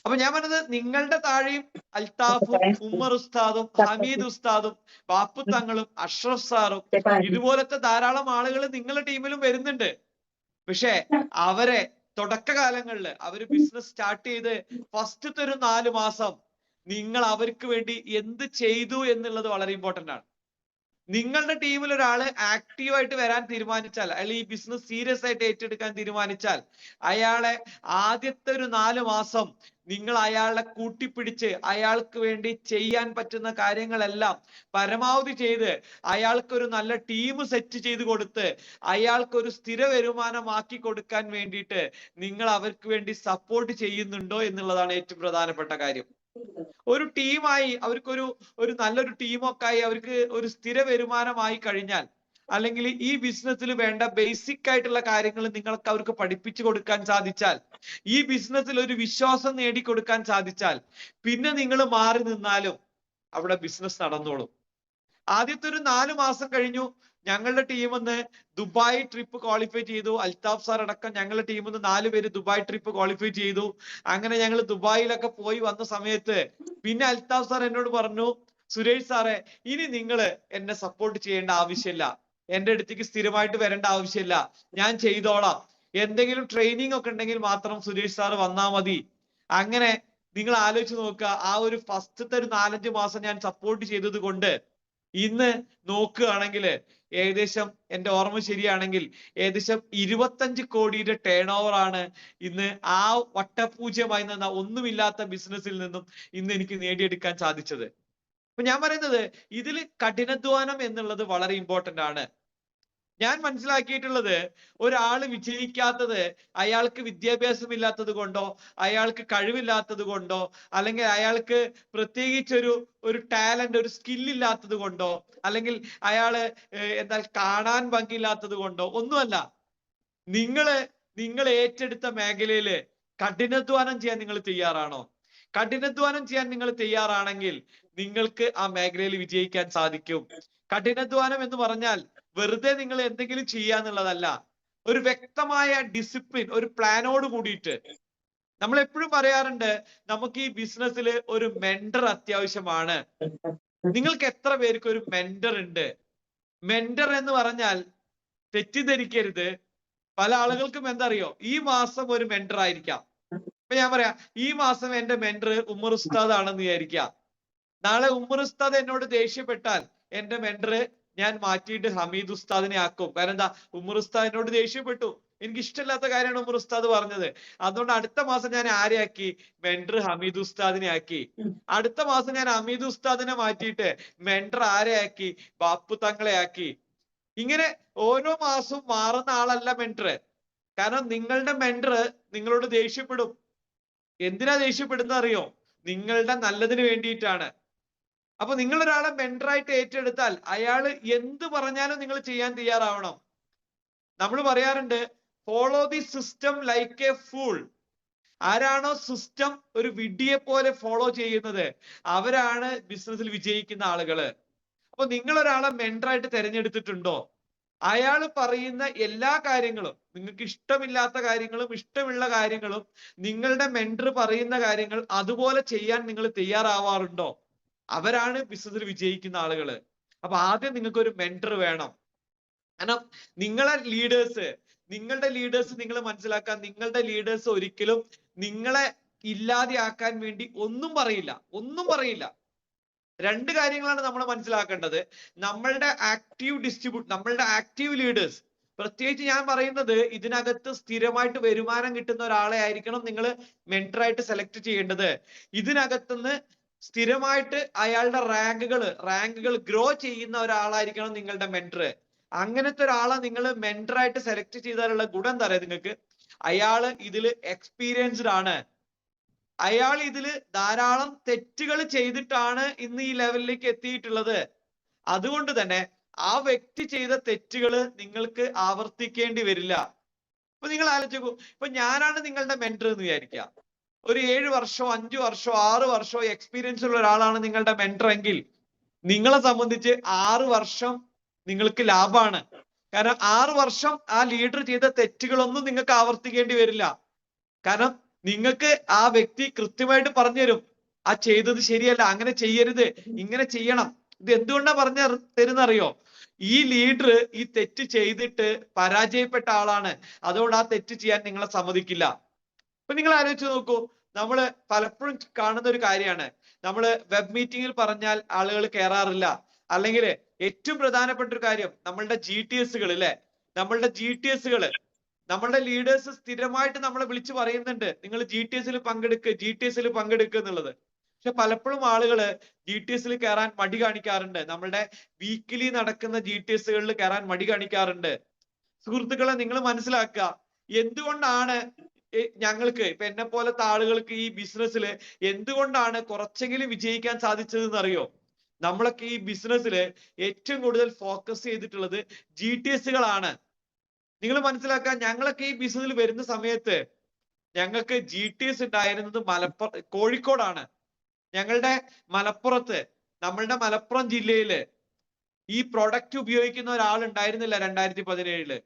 അപ്പൊ ഞാൻ പറഞ്ഞത്, നിങ്ങളുടെ താഴെയും അൽത്താഫും ഉമ്മർ ഉസ്താദും ഹമീദ് ഉസ്താദും ബാപ്പു തങ്ങളും അഷ്റഫ് സാറും ഇതുപോലത്തെ ധാരാളം ആളുകൾ നിങ്ങളുടെ ടീമിലും വരുന്നുണ്ട്. പക്ഷെ അവരെ തുടക്കകാലങ്ങളിൽ അവര് ബിസിനസ് സ്റ്റാർട്ട് ചെയ്ത് ഫസ്റ്റത്തെ ഒരു 4 മാസം നിങ്ങൾ അവർക്ക് വേണ്ടി എന്ത് ചെയ്തു എന്നുള്ളത് വളരെ ഇമ്പോർട്ടന്റ് ആണ്. നിങ്ങളുടെ ടീമിൽ ഒരാള് ആക്റ്റീവായിട്ട് വരാൻ തീരുമാനിച്ചാൽ, അയാൾ ഈ ബിസിനസ് സീരിയസ് ആയിട്ട് ഏറ്റെടുക്കാൻ തീരുമാനിച്ചാൽ, അയാളെ ആദ്യത്തെ ഒരു 4 മാസം നിങ്ങൾ അയാളെ കൂട്ടിപ്പിടിച്ച് അയാൾക്ക് വേണ്ടി ചെയ്യാൻ പറ്റുന്ന കാര്യങ്ങളെല്ലാം പരമാവധി ചെയ്ത് അയാൾക്കൊരു നല്ല ടീം സെറ്റ് ചെയ്ത് കൊടുത്ത് അയാൾക്കൊരു സ്ഥിര വരുമാനമാക്കി കൊടുക്കാൻ വേണ്ടിയിട്ട് നിങ്ങൾ അവർക്ക് വേണ്ടി സപ്പോർട്ട് ചെയ്യുന്നുണ്ടോ എന്നുള്ളതാണ് ഏറ്റവും പ്രധാനപ്പെട്ട കാര്യം. ഒരു ടീമായി ഒരു നല്ലൊരു ടീമൊക്കെ ആയി അവർക്ക് ഒരു സ്ഥിര വരുമാനമായി കഴിഞ്ഞാൽ, അല്ലെങ്കിൽ ഈ ബിസിനസ്സിൽ വേണ്ട ബേസിക് ആയിട്ടുള്ള കാര്യങ്ങൾ നിങ്ങൾക്ക് അവർക്ക് പഠിപ്പിച്ചു കൊടുക്കാൻ സാധിച്ചാൽ, ഈ ബിസിനസ്സിൽ ഒരു വിശ്വാസം നേടിക്കൊടുക്കാൻ സാധിച്ചാൽ, പിന്നെ നിങ്ങൾ മാറി നിന്നാലും അവിടെ ബിസിനസ് നടന്നോളും. ആദ്യത്തെ ഒരു 4 മാസം കഴിഞ്ഞു. ഞങ്ങളുടെ ടീമിന്ന് ദുബായ് ട്രിപ്പ് ക്വാളിഫൈ ചെയ്തു. അൽത്താഫ് സാർ അടക്കം ഞങ്ങളുടെ ടീമിന്ന് 4 പേര് ദുബായ് ട്രിപ്പ് ക്വാളിഫൈ ചെയ്തു. അങ്ങനെ ഞങ്ങൾ ദുബായിലൊക്കെ പോയി വന്ന സമയത്ത് പിന്നെ അൽത്താഫ് സാർ എന്നോട് പറഞ്ഞു, സുരേഷ് സാറേ, ഇനി നിങ്ങൾ എന്നെ സപ്പോർട്ട് ചെയ്യേണ്ട ആവശ്യമില്ല, എന്റെ അടുത്തേക്ക് സ്ഥിരമായിട്ട് വരേണ്ട ആവശ്യമില്ല, ഞാൻ ചെയ്തോളാം, എന്തെങ്കിലും ട്രെയിനിങ് ഒക്കെ ഉണ്ടെങ്കിൽ മാത്രം സുരേഷ് സാർ വന്നാ മതി. അങ്ങനെ നിങ്ങൾ ആലോചിച്ച് നോക്കുക, ആ ഒരു ഫസ്റ്റത്തെ ഒരു 4-5 മാസം ഞാൻ സപ്പോർട്ട് ചെയ്തത് കൊണ്ട് ഇന്ന് നോക്കുകയാണെങ്കിൽ ഏകദേശം എന്റെ ഓർമ്മ ശരിയാണെങ്കിൽ ഏകദേശം 25 കോടിയുടെ ടേൺ ഓവർ ആണ് ഇന്ന് ആ വട്ടപൂജ്യമായി നിന്ന ഒന്നുമില്ലാത്ത ബിസിനസ്സിൽ നിന്നും ഇന്ന് എനിക്ക് നേടിയെടുക്കാൻ സാധിച്ചത്. അപ്പൊ ഞാൻ പറയുന്നത് ഇതിൽ കഠിനാധ്വാനം എന്നുള്ളത് വളരെ ഇമ്പോർട്ടന്റ് ആണ്. ഞാൻ മനസ്സിലാക്കിയിട്ടുള്ളത് ഒരാൾ വിജയിക്കാത്തത് അയാൾക്ക് വിദ്യാഭ്യാസം ഇല്ലാത്തത് കൊണ്ടോ അയാൾക്ക് കഴിവില്ലാത്തത് കൊണ്ടോ അല്ലെങ്കിൽ അയാൾക്ക് പ്രത്യേകിച്ച് ഒരു ടാലന്റ് ഒരു സ്കിൽ ഇല്ലാത്തത് കൊണ്ടോ അല്ലെങ്കിൽ അയാള് എന്താ കാണാൻ ഭംഗിയില്ലാത്തത് കൊണ്ടോ ഒന്നുമല്ല. നിങ്ങൾ ഏറ്റെടുത്ത മേഖലയില് കഠിനാധ്വാനം ചെയ്യാൻ നിങ്ങൾ തയ്യാറാണോ? കഠിനാധ്വാനം ചെയ്യാൻ നിങ്ങൾ തയ്യാറാണെങ്കിൽ നിങ്ങൾക്ക് ആ മേഖലയിൽ വിജയിക്കാൻ സാധിക്കും. കഠിനാധ്വാനം എന്ന് പറഞ്ഞാൽ വെറുതെ നിങ്ങൾ എന്തെങ്കിലും ചെയ്യാന്നുള്ളതല്ല, ഒരു വ്യക്തമായ ഡിസിപ്ലിൻ, ഒരു പ്ലാനോട് കൂടിയിട്ട്. നമ്മൾ എപ്പോഴും പറയാറുണ്ട് നമുക്ക് ഈ ബിസിനസ്സിൽ ഒരു മെന്റർ അത്യാവശ്യമാണ്. നിങ്ങൾക്ക് എത്ര പേർക്ക് ഒരു മെന്റർ ഉണ്ട്? മെന്റർ എന്ന് പറഞ്ഞാൽ തെറ്റിദ്ധരിക്കരുത്, പല ആളുകൾക്കും എന്തറിയോ, ഈ മാസം ഒരു മെന്റർ ആയിരിക്കാം. ഇപ്പൊ ഞാൻ പറയാം, ഈ മാസം എന്റെ മെന്റർ ഉമ്മർ ഉസ്താദ് ആണെന്ന് വിചാരിക്കാം. നാളെ ഉമ്മർ ഉസ്താദ് എന്നോട് ദേഷ്യപ്പെട്ടാൽ എന്റെ മെന്റർ ഞാൻ മാറ്റിയിട്ട് ഹമീദ് ഉസ്താദിനെ ആക്കും. കാരണം എന്താ, ഉമ്മർ ഉസ്താദ് എന്നോട് ദേഷ്യപ്പെട്ടു, എനിക്ക് ഇഷ്ടമില്ലാത്ത കാര്യമാണ് ഉമ്മർ ഉസ്താദ് പറഞ്ഞത്, അതുകൊണ്ട് അടുത്ത മാസം ഞാൻ ആരെ ആക്കി? മെന്റർ ഹമീദ് ഉസ്താദിനെ ആക്കി. അടുത്ത മാസം ഞാൻ ഹമീദ് ഉസ്താദിനെ മാറ്റിയിട്ട് മെന്റർ ആരെ ആക്കി? ബാപ്പു തങ്ങളെ ആക്കി. ഇങ്ങനെ ഓരോ മാസവും മാറുന്ന ആളല്ല മെന്റർ. കാരണം നിങ്ങളുടെ മെന്റർ നിങ്ങളോട് ദേഷ്യപ്പെടും. എന്തിനാ ദേഷ്യപ്പെടുന്ന അറിയോ? നിങ്ങളുടെ നല്ലതിന് വേണ്ടിയിട്ടാണ്. അപ്പൊ നിങ്ങൾ ഒരാളെ മെന്ററായിട്ട് ഏറ്റെടുത്താൽ അയാൾ എന്ത് പറഞ്ഞാലും നിങ്ങൾ ചെയ്യാൻ തയ്യാറാവണം. നമ്മൾ പറയാറുണ്ട് follow the system like A fool. ആരാണോ സിസ്റ്റം ഒരു വിഡ്ഢിയെ പോലെ ഫോളോ ചെയ്യുന്നത് അവരാണ് ബിസിനസ്സിൽ വിജയിക്കുന്ന ആളുകള്. അപ്പൊ നിങ്ങൾ ഒരാളെ മെന്ററായിട്ട് തിരഞ്ഞെടുത്തിട്ടുണ്ടോ? അയാൾ പറയുന്ന എല്ലാ കാര്യങ്ങളും, നിങ്ങൾക്ക് ഇഷ്ടമില്ലാത്ത കാര്യങ്ങളും ഇഷ്ടമുള്ള കാര്യങ്ങളും, നിങ്ങളുടെ മെന്റർ പറയുന്ന കാര്യങ്ങൾ അതുപോലെ ചെയ്യാൻ നിങ്ങൾ തയ്യാറാവാറുണ്ടോ? അവരാണ് ബിസിനസ്സിൽ വിജയിക്കുന്ന ആളുകള്. അപ്പൊ ആദ്യം നിങ്ങൾക്ക് ഒരു മെന്റർ വേണം. കാരണം നിങ്ങളുടെ ലീഡേഴ്സ് നിങ്ങൾ മനസ്സിലാക്കാൻ, നിങ്ങളുടെ ലീഡേഴ്സ് ഒരിക്കലും നിങ്ങളെ ഇല്ലാതെയാക്കാൻ വേണ്ടി ഒന്നും പറയില്ല. രണ്ട് കാര്യങ്ങളാണ് നമ്മൾ മനസ്സിലാക്കേണ്ടത്. നമ്മളുടെ ആക്റ്റീവ് ലീഡേഴ്സ്, പ്രത്യേകിച്ച് ഞാൻ പറയുന്നത് ഇതിനകത്ത് സ്ഥിരമായിട്ട് വരുമാനം കിട്ടുന്ന ഒരാളെ ആയിരിക്കണം നിങ്ങൾ മെന്ററായിട്ട് സെലക്ട് ചെയ്യേണ്ടത്. ഇതിനകത്തുനിന്ന് സ്ഥിരമായിട്ട് അയാളുടെ റാങ്കുകൾ ഗ്രോ ചെയ്യുന്ന ഒരാളായിരിക്കണം നിങ്ങളുടെ മെന്റർ. അങ്ങനത്തെ ഒരാളെ നിങ്ങൾ മെന്ററായിട്ട് സെലക്ട് ചെയ്താലുള്ള ഗുണം എന്താ പറയുക നിങ്ങൾക്ക്? അയാള് ഇതില് എക്സ്പീരിയൻസ്ഡ് ആണ്. അയാൾ ഇതില് ധാരാളം തെറ്റുകൾ ചെയ്തിട്ടാണ് ഇന്ന് ഈ ലെവലിലേക്ക് എത്തിയിട്ടുള്ളത്. അതുകൊണ്ട് തന്നെ ആ വ്യക്തി ചെയ്ത തെറ്റുകൾ നിങ്ങൾക്ക് ആവർത്തിക്കേണ്ടി വരില്ല. അപ്പൊ നിങ്ങൾ ആലോചിക്കൂ, ഇപ്പൊ ഞാനാണ് നിങ്ങളുടെ മെന്റർ എന്ന് വിചാരിക്കുക. ഒരു 7 വർഷമോ 5 വർഷമോ 6 വർഷമോ എക്സ്പീരിയൻസ് ഉള്ള ഒരാളാണ് നിങ്ങളുടെ മെന്റർ എങ്കിൽ നിങ്ങളെ സംബന്ധിച്ച് 6 വർഷം നിങ്ങൾക്ക് ലാഭമാണ്. കാരണം 6 വർഷം ആ ലീഡർ ചെയ്ത തെറ്റുകളൊന്നും നിങ്ങൾക്ക് ആവർത്തിക്കേണ്ടി വരില്ല. കാരണം നിങ്ങൾക്ക് ആ വ്യക്തി കൃത്യമായിട്ട് പറഞ്ഞു തരും, ആ ചെയ്തത് ശരിയല്ല, അങ്ങനെ ചെയ്യരുത്, ഇങ്ങനെ ചെയ്യണം. ഇത് എന്തുകൊണ്ടാ പറഞ്ഞു തരുന്നറിയോ? ഈ ലീഡർ ഈ തെറ്റ് ചെയ്തിട്ട് പരാജയപ്പെട്ട ആളാണ്, അതുകൊണ്ട് ആ തെറ്റ് ചെയ്യാൻ നിങ്ങളെ സമ്മതിക്കില്ല. അപ്പൊ നിങ്ങൾ ആലോചിച്ച് നോക്കൂ, നമ്മള് പലപ്പോഴും കാണുന്ന ഒരു കാര്യമാണ്, നമ്മള് വെബ് മീറ്റിംഗിൽ പറഞ്ഞാൽ ആളുകൾ കയറാറില്ല. അല്ലെങ്കിൽ ഏറ്റവും പ്രധാനപ്പെട്ട ഒരു കാര്യം, നമ്മളുടെ GTSകൾ അല്ലെ, നമ്മളുടെ ലീഡേഴ്സ് സ്ഥിരമായിട്ട് നമ്മളെ വിളിച്ചു പറയുന്നുണ്ട്, നിങ്ങൾ GTSൽ പങ്കെടുക്കുക എന്നുള്ളത്. പക്ഷെ പലപ്പോഴും ആളുകൾ GTSൽ കയറാൻ മടി കാണിക്കാറുണ്ട്. നമ്മളുടെ വീക്കിലി നടക്കുന്ന GTSകളിൽ കയറാൻ മടി കാണിക്കാറുണ്ട്. സുഹൃത്തുക്കളെ, നിങ്ങൾ മനസ്സിലാക്കുക, എന്തുകൊണ്ടാണ് ഞങ്ങൾക്ക്, ഇപ്പൊ എന്നെ പോലത്തെ ആളുകൾക്ക് ഈ ബിസിനസ്സിൽ എന്തുകൊണ്ടാണ് കുറച്ചെങ്കിലും വിജയിക്കാൻ സാധിച്ചതെന്ന് അറിയോ? നമ്മളൊക്കെ ഈ ബിസിനസ്സിൽ ഏറ്റവും കൂടുതൽ ഫോക്കസ് ചെയ്തിട്ടുള്ളത് GTSകളാണ്. നിങ്ങൾ മനസ്സിലാക്കുക, ഞങ്ങളൊക്കെ ഈ ബിസിനസ്സിൽ വരുന്ന സമയത്ത് ഞങ്ങൾക്ക് GTS ഉണ്ടായിരുന്നത് കോഴിക്കോടാണ്. ഞങ്ങളുടെ നമ്മളുടെ മലപ്പുറം ജില്ലയില് ഈ പ്രൊഡക്റ്റ് ഉപയോഗിക്കുന്ന ഒരാൾ ഉണ്ടായിരുന്നില്ല 2017.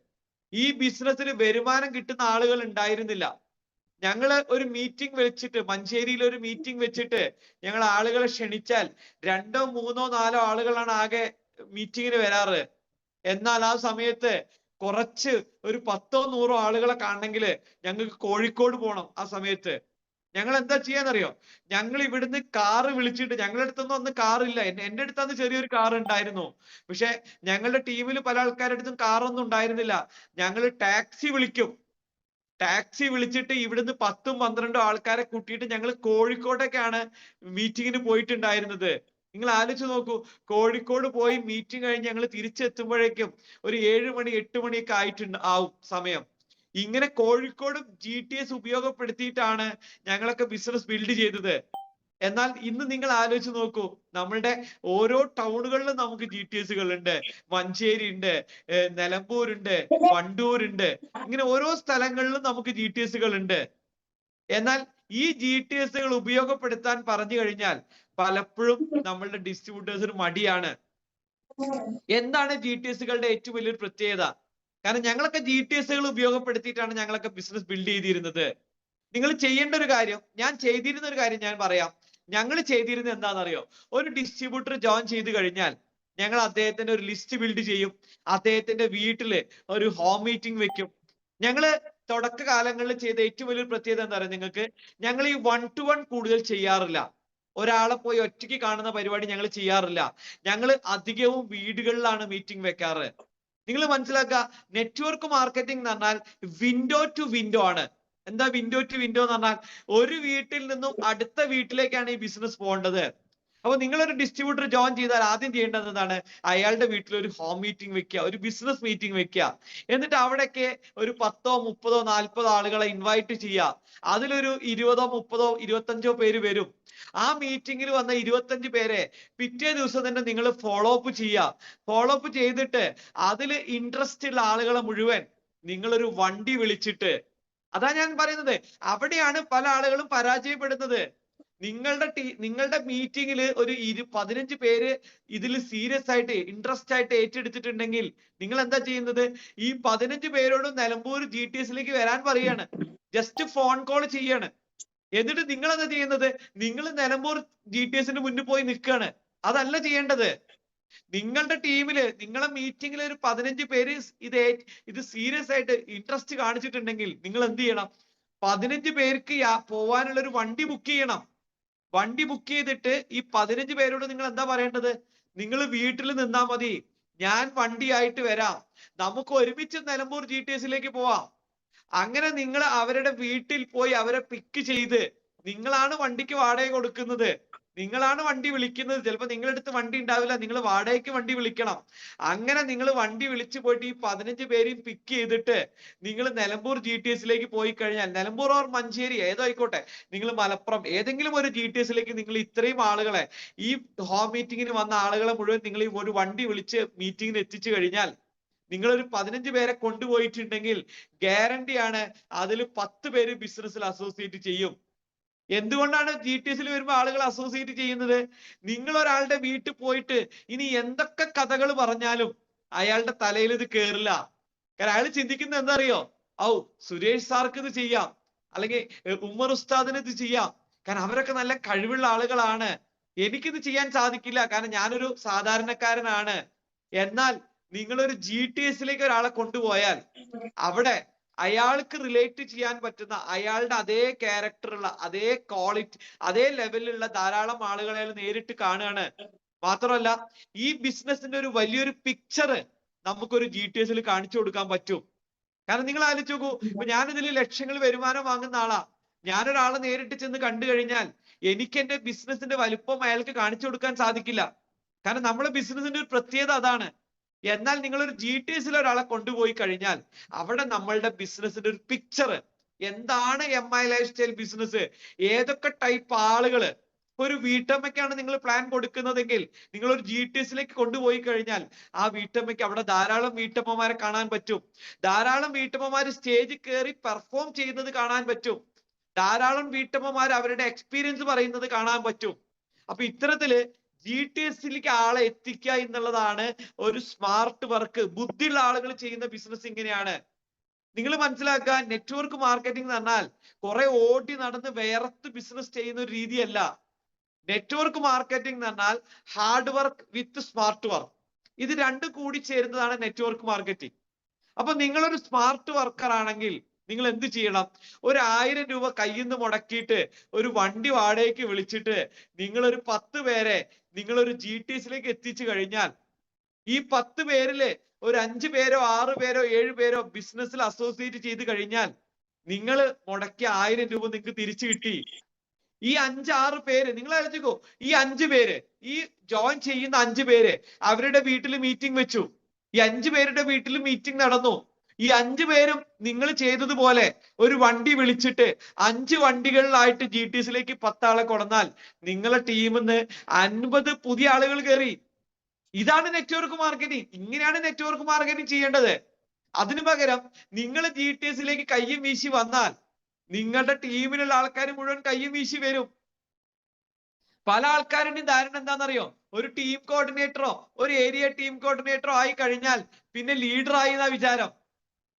ഈ ബിസിനസ്സിൽ വരുമാനം കിട്ടുന്ന ആളുകൾ ഉണ്ടായിരുന്നില്ല. ഞങ്ങള് ഒരു മീറ്റിംഗ് വെച്ചിട്ട്, മഞ്ചേരിയിൽ ഒരു മീറ്റിംഗ് വെച്ചിട്ട് ഞങ്ങൾ ആളുകളെ ക്ഷണിച്ചാൽ 2, 3, 4 ആളുകളാണ് ആകെ മീറ്റിങ്ങിന് വരാറ്. എന്നാൽ ആ സമയത്ത് കുറച്ച് ഒരു 10-100 ആളുകളെ കാണണമെങ്കിൽ ഞങ്ങൾക്ക് കോഴിക്കോട് പോകണം. ആ സമയത്ത് ഞങ്ങൾ എന്താ ചെയ്യാന്നറിയോ? ഞങ്ങൾ ഇവിടുന്ന് കാറ് വിളിച്ചിട്ട്, ഞങ്ങളുടെ അടുത്തൊന്നും അന്ന് കാറില്ല, എന്റെ അടുത്ത് അന്ന് ചെറിയൊരു കാർ ഉണ്ടായിരുന്നു, പക്ഷെ ഞങ്ങളുടെ ടീമിൽ പല ആൾക്കാരുടെ അടുത്തും കാറൊന്നും ഉണ്ടായിരുന്നില്ല. ഞങ്ങൾ ടാക്സി വിളിക്കും. ടാക്സി വിളിച്ചിട്ട് ഇവിടുന്ന് 10-12 ആൾക്കാരെ കൂട്ടിയിട്ട് ഞങ്ങൾ കോഴിക്കോട്ടേക്കാണ് മീറ്റിങ്ങിന് പോയിട്ടുണ്ടായിരുന്നത്. നിങ്ങൾ ആലോചിച്ച് നോക്കൂ, കോഴിക്കോട് പോയി മീറ്റിംഗ് കഴിഞ്ഞ് ഞങ്ങൾ തിരിച്ചെത്തുമ്പോഴേക്കും ഒരു 7 മണി 8 മണിയൊക്കെ ആവും സമയം. ഇങ്ങനെ കോഴിക്കോടും GTS ഉപയോഗപ്പെടുത്തിയിട്ടാണ് ഞങ്ങളൊക്കെ ബിസിനസ് ബിൽഡ് ചെയ്തത്. എന്നാൽ ഇന്ന് നിങ്ങൾ ആലോചിച്ച് നോക്കൂ, നമ്മളുടെ ഓരോ ടൗണുകളിലും നമുക്ക് GTSകൾ ഉണ്ട്. മഞ്ചേരി ഉണ്ട്, നിലമ്പൂർ ഉണ്ട്, വണ്ടൂർ ഉണ്ട്, ഇങ്ങനെ ഓരോ സ്ഥലങ്ങളിലും നമുക്ക് GTSകൾ ഉണ്ട്. എന്നാൽ ഈ GTSകൾ ഉപയോഗപ്പെടുത്താൻ പറഞ്ഞു കഴിഞ്ഞാൽ പലപ്പോഴും നമ്മളുടെ ഡിസ്ട്രിബ്യൂട്ടേഴ്സിന് മടിയാണ്. എന്താണ് GTSകളുടെ ഏറ്റവും വലിയൊരു പ്രത്യേകത? കാരണം ഞങ്ങളൊക്കെ GTSകൾ ഉപയോഗപ്പെടുത്തിയിട്ടാണ് ഞങ്ങളൊക്കെ ബിസിനസ് ബിൽഡ് ചെയ്തിരുന്നത്. നിങ്ങൾ ചെയ്യേണ്ട ഒരു കാര്യം, ഞാൻ ചെയ്തിരുന്ന ഒരു കാര്യം ഞാൻ പറയാം. ഞങ്ങൾ ചെയ്തിരുന്നത് എന്താണെന്നറിയോ? ഒരു ഡിസ്ട്രിബ്യൂട്ടർ ജോയിൻ ചെയ്ത് കഴിഞ്ഞാൽ ഞങ്ങൾ അദ്ദേഹത്തിന്റെ ഒരു ലിസ്റ്റ് ബിൽഡ് ചെയ്യും. അദ്ദേഹത്തിന്റെ വീട്ടില് ഒരു ഹോം മീറ്റിംഗ് വെക്കും. ഞങ്ങള് തുടക്കകാലങ്ങളിൽ ചെയ്ത ഏറ്റവും വലിയൊരു പ്രത്യേകത എന്താ പറയുക നിങ്ങൾക്ക്? ഞങ്ങൾ ഈ 1-to-1 കൂടുതൽ ചെയ്യാറില്ല. ഒരാളെ പോയി ഒറ്റയ്ക്ക് കാണുന്ന പരിപാടി ഞങ്ങൾ ചെയ്യാറില്ല. ഞങ്ങൾ അധികവും വീടുകളിലാണ് മീറ്റിംഗ് വെക്കാറ്. നിങ്ങൾ മനസ്സിലാക്കുക, നെറ്റ്വർക്ക് മാർക്കറ്റിംഗ് എന്ന് പറഞ്ഞാൽ വിൻഡോ ടു വിൻഡോ ആണ്. എന്താ വിൻഡോ ടു വിൻഡോ എന്ന് പറഞ്ഞാൽ? ഒരു വീട്ടിൽ നിന്നും അടുത്ത വീട്ടിലേക്കാണ് ഈ ബിസിനസ് പോകേണ്ടത്. അപ്പൊ നിങ്ങളൊരു ഡിസ്ട്രിബ്യൂട്ടർ ജോയിൻ ചെയ്താൽ ആദ്യം ചെയ്യേണ്ടത് എന്താണ്? അയാളുടെ വീട്ടിൽ ഒരു ഹോം മീറ്റിംഗ് വെക്കുക, ഒരു ബിസിനസ് മീറ്റിംഗ് വെക്കുക. എന്നിട്ട് അവിടേക്ക് ഒരു 10, 30, 40 ആളുകളെ ഇൻവൈറ്റ് ചെയ്യുക. അതിലൊരു 20, 30, 25 പേര് വരും. ആ മീറ്റിംഗിൽ വന്ന 25 പേരെ പിറ്റേ ദിവസം തന്നെ നിങ്ങൾ ഫോളോ അപ്പ് ചെയ്യുക. ഫോളോ അപ്പ് ചെയ്തിട്ട് അതിൽ ഇൻട്രസ്റ്റ് ഉള്ള ആളുകളെ മുഴുവൻ നിങ്ങളൊരു വണ്ടി വിളിച്ചിട്ട്, അതാ ഞാൻ പറയുന്നത്, അവിടെയാണ് പല ആളുകളും പരാജയപ്പെടുന്നത്. നിങ്ങളുടെ മീറ്റിംഗിൽ ഒരു 15 പേര് ഇതിൽ സീരിയസ് ആയിട്ട് ഇൻട്രസ്റ്റ് ആയിട്ട് ഏറ്റെടുത്തിട്ടുണ്ടെങ്കിൽ നിങ്ങൾ എന്താ ചെയ്യുന്നത്? ഈ 15 പേരോടും നിലമ്പൂർ GTSലേക്ക് വരാൻ പറയാണ്. ജസ്റ്റ് ഫോൺ കോൾ ചെയ്യാണ്. എന്നിട്ട് നിങ്ങൾ എന്താ ചെയ്യുന്നത്? നിങ്ങൾ നിലമ്പൂർ GTSന് മുന്നിൽ പോയി നിൽക്കുകയാണ്. അതല്ല ചെയ്യേണ്ടത്. നിങ്ങളുടെ ടീമില്, നിങ്ങളെ മീറ്റിംഗിൽ ഒരു 15 പേര് ഇത് സീരിയസ് ആയിട്ട് ഇൻട്രസ്റ്റ് കാണിച്ചിട്ടുണ്ടെങ്കിൽ നിങ്ങൾ എന്ത് ചെയ്യണം? 15 പേർക്ക് പോവാനുള്ള ഒരു വണ്ടി ബുക്ക് ചെയ്യണം. വണ്ടി ബുക്ക് ചെയ്തിട്ട് ഈ 15 പേരോട് നിങ്ങൾ എന്താ പറയേണ്ടത്? നിങ്ങൾ വീട്ടിൽ നിന്നാ മതി, ഞാൻ വണ്ടിയായിട്ട് വരാം, നമുക്ക് ഒരുമിച്ച് നിലമ്പൂർ GTSലേക്ക് പോവാം. അങ്ങനെ നിങ്ങൾ അവരുടെ വീട്ടിൽ പോയി അവരെ പിക്ക് ചെയ്ത്, നിങ്ങളാണ് വണ്ടിക്ക് വാടക കൊടുക്കുന്നത്, നിങ്ങളാണ് വണ്ടി വിളിക്കുന്നത്. ചിലപ്പോൾ നിങ്ങളുടെ അടുത്ത് വണ്ടി ഉണ്ടാവില്ല, നിങ്ങൾ വാടകയ്ക്ക് വണ്ടി വിളിക്കണം. അങ്ങനെ നിങ്ങൾ വണ്ടി വിളിച്ചു പോയിട്ട് ഈ 15 പേരെയും പിക്ക് ചെയ്തിട്ട് നിങ്ങൾ നിലമ്പൂർ GTSലേക്ക് പോയി കഴിഞ്ഞാൽ, നിലമ്പൂർ ഓർ മഞ്ചേരി ഏതോ ആയിക്കോട്ടെ, നിങ്ങൾ മലപ്പുറം ഏതെങ്കിലും ഒരു GTSലേക്ക് നിങ്ങൾ ഇത്രയും ആളുകളെ, ഈ ഹോം മീറ്റിങ്ങിന് വന്ന ആളുകളെ മുഴുവൻ നിങ്ങൾ ഈ ഒരു വണ്ടി വിളിച്ച് മീറ്റിങ്ങിന് എത്തിച്ചു കഴിഞ്ഞാൽ, നിങ്ങൾ ഒരു 15 പേരെ കൊണ്ടുപോയിട്ടുണ്ടെങ്കിൽ ഗ്യാരണ്ടിയാണ് അതിൽ 10 പേര് ബിസിനസ്സിൽ അസോസിയേറ്റ് ചെയ്യും. എന്തുകൊണ്ടാണ് GTSൽ വരുമ്പോൾ ആളുകൾ അസോസിയേറ്റ് ചെയ്യുന്നത്? നിങ്ങൾ ഒരാളുടെ വീട്ടിൽ പോയിട്ട് ഇനി എന്തൊക്കെ കഥകൾ പറഞ്ഞാലും അയാളുടെ തലയിൽ ഇത് കേറില്ല. കാരണം അയാൾ ചിന്തിക്കുന്നത് എന്താ അറിയോ? സുരേഷ് സാർക്ക് ഇത് ചെയ്യാം, അല്ലെങ്കിൽ ഉമ്മർ ഉസ്താദിന് ഇത് ചെയ്യാം, കാരണം അവരൊക്കെ നല്ല കഴിവുള്ള ആളുകളാണ്, എനിക്കിത് ചെയ്യാൻ സാധിക്കില്ല കാരണം ഞാനൊരു സാധാരണക്കാരനാണ്. എന്നാൽ നിങ്ങളൊരു GTSലേക്ക് ഒരാളെ കൊണ്ടുപോയാൽ അവിടെ അയാൾക്ക് റിലേറ്റ് ചെയ്യാൻ പറ്റുന്ന, അയാളുടെ അതേ ക്യാരക്ടറുള്ള, അതേ ക്വാളിറ്റി, അതേ ലെവലിലുള്ള ധാരാളം ആളുകളെ നേരിട്ട് കാണുകയാണ്. മാത്രമല്ല ഈ ബിസിനസിന്റെ ഒരു വലിയൊരു പിക്ചർ നമുക്കൊരു GTSൽ കാണിച്ചു കൊടുക്കാൻ പറ്റും. കാരണം നിങ്ങൾ ആലോചിച്ച് നോക്കൂ, ഇപ്പൊ ഞാനിതിൽ ലക്ഷങ്ങൾ വരുമാനം വാങ്ങുന്ന ആളാ, ഞാനൊരാളെ നേരിട്ട് ചെന്ന് കണ്ടു കഴിഞ്ഞാൽ എനിക്ക് എന്റെ ബിസിനസിന്റെ വലിപ്പം അയാൾക്ക് കാണിച്ചു കൊടുക്കാൻ സാധിക്കില്ല. കാരണം നമ്മളെ ബിസിനസിന്റെ ഒരു പ്രത്യേകത അതാണ്. എന്നാൽ നിങ്ങൾ ഒരു GTSൽ ഒരാളെ കൊണ്ടുപോയി കഴിഞ്ഞാൽ അവിടെ നമ്മളുടെ ബിസിനസിന്റെ ഒരു പിക്ചർ എന്താണ്, MI ലൈഫ് സ്റ്റൈൽ ബിസിനസ്, ഏതൊക്കെ ടൈപ്പ് ആളുകള്. ഒരു വീട്ടമ്മയ്ക്കാണ് നിങ്ങൾ പ്ലാൻ കൊടുക്കുന്നതെങ്കിൽ നിങ്ങൾ ഒരു GTSലേക്ക് കൊണ്ടുപോയി കഴിഞ്ഞാൽ ആ വീട്ടമ്മയ്ക്ക് അവിടെ ധാരാളം വീട്ടമ്മമാരെ കാണാൻ പറ്റും. ധാരാളം വീട്ടമ്മമാര് സ്റ്റേജിൽ കയറി പെർഫോം ചെയ്യുന്നത് കാണാൻ പറ്റും. ധാരാളം വീട്ടമ്മമാർ അവരുടെ എക്സ്പീരിയൻസ് പറയുന്നത് കാണാൻ പറ്റും. അപ്പൊ ഇത്തരത്തില് GTSലേക്ക് ആളെ എത്തിക്കുക എന്നുള്ളതാണ് ഒരു സ്മാർട്ട് വർക്ക്. ബുദ്ധിയുള്ള ആളുകൾ ചെയ്യുന്ന ബിസിനസ് ഇങ്ങനെയാണ്. നിങ്ങൾ മനസ്സിലാക്കുക, നെറ്റ്വർക്ക് മാർക്കറ്റിംഗ് എന്ന് പറഞ്ഞാൽ കുറെ ഓടി നടന്ന് വേർത്ത് ബിസിനസ് ചെയ്യുന്ന ഒരു രീതിയല്ല. നെറ്റ്വർക്ക് മാർക്കറ്റിംഗ് എന്ന് പറഞ്ഞാൽ hard work with smart work. ഇത് രണ്ടും കൂടി ചേരുന്നതാണ് നെറ്റ്വർക്ക് മാർക്കറ്റിംഗ്. അപ്പൊ നിങ്ങളൊരു സ്മാർട്ട് വർക്കർ ആണെങ്കിൽ നിങ്ങൾ എന്ത് ചെയ്യണം? 1000 രൂപ കയ്യിൽ നിന്ന് മുടക്കിയിട്ട് ഒരു വണ്ടി വാടകയ്ക്ക് വിളിച്ചിട്ട് നിങ്ങളൊരു 10 പേരെ നിങ്ങളൊരു GTSിലേക്ക് എത്തിച്ചു കഴിഞ്ഞാൽ ഈ 10 പേരില് ഒരു 5 പേരോ 6 പേരോ 7 പേരോ ബിസിനസ്സിൽ അസോസിയേറ്റ് ചെയ്ത് കഴിഞ്ഞാൽ നിങ്ങൾ മുടക്കിയ 1000 രൂപ നിങ്ങൾക്ക് തിരിച്ചു കിട്ടി. ഈ 5-6 പേര് നിങ്ങൾ ആലോചിക്കോ, ഈ 5 പേര്, ഈ ജോയിൻ ചെയ്യുന്ന 5 പേര് അവരുടെ വീട്ടിൽ മീറ്റിംഗ് വെച്ചു. ഈ 5 പേരുടെ വീട്ടിൽ മീറ്റിംഗ് നടന്നു. ഈ 5 പേരും നിങ്ങൾ ചെയ്തതുപോലെ ഒരു വണ്ടി വിളിച്ചിട്ട് 5 വണ്ടികളിലായിട്ട് GTSിലേക്ക് 10 ആളെ കൊണ്ടുവന്നാൽ നിങ്ങളെ ടീമിന്ന് 50 പുതിയ ആളുകൾ കയറി. ഇതാണ് നെറ്റ്വർക്ക് മാർക്കറ്റിംഗ്. ഇങ്ങനെയാണ് നെറ്റ്വർക്ക് മാർക്കറ്റിംഗ് ചെയ്യേണ്ടത്. അതിനു പകരം നിങ്ങൾ GTSിലേക്ക് കയ്യും വീശി വന്നാൽ നിങ്ങളുടെ ടീമിലുള്ള ആൾക്കാർ മുഴുവൻ കയ്യും വീശി വരും. പല ആൾക്കാരുടെയും ധാരണ എന്താണെന്നറിയോ? ഒരു ടീം കോർഡിനേറ്ററോ ഒരു ഏരിയ ടീം കോർഡിനേറ്ററോ ആയി കഴിഞ്ഞാൽ പിന്നെ ലീഡർ ആയി എന്നാ വിചാരം.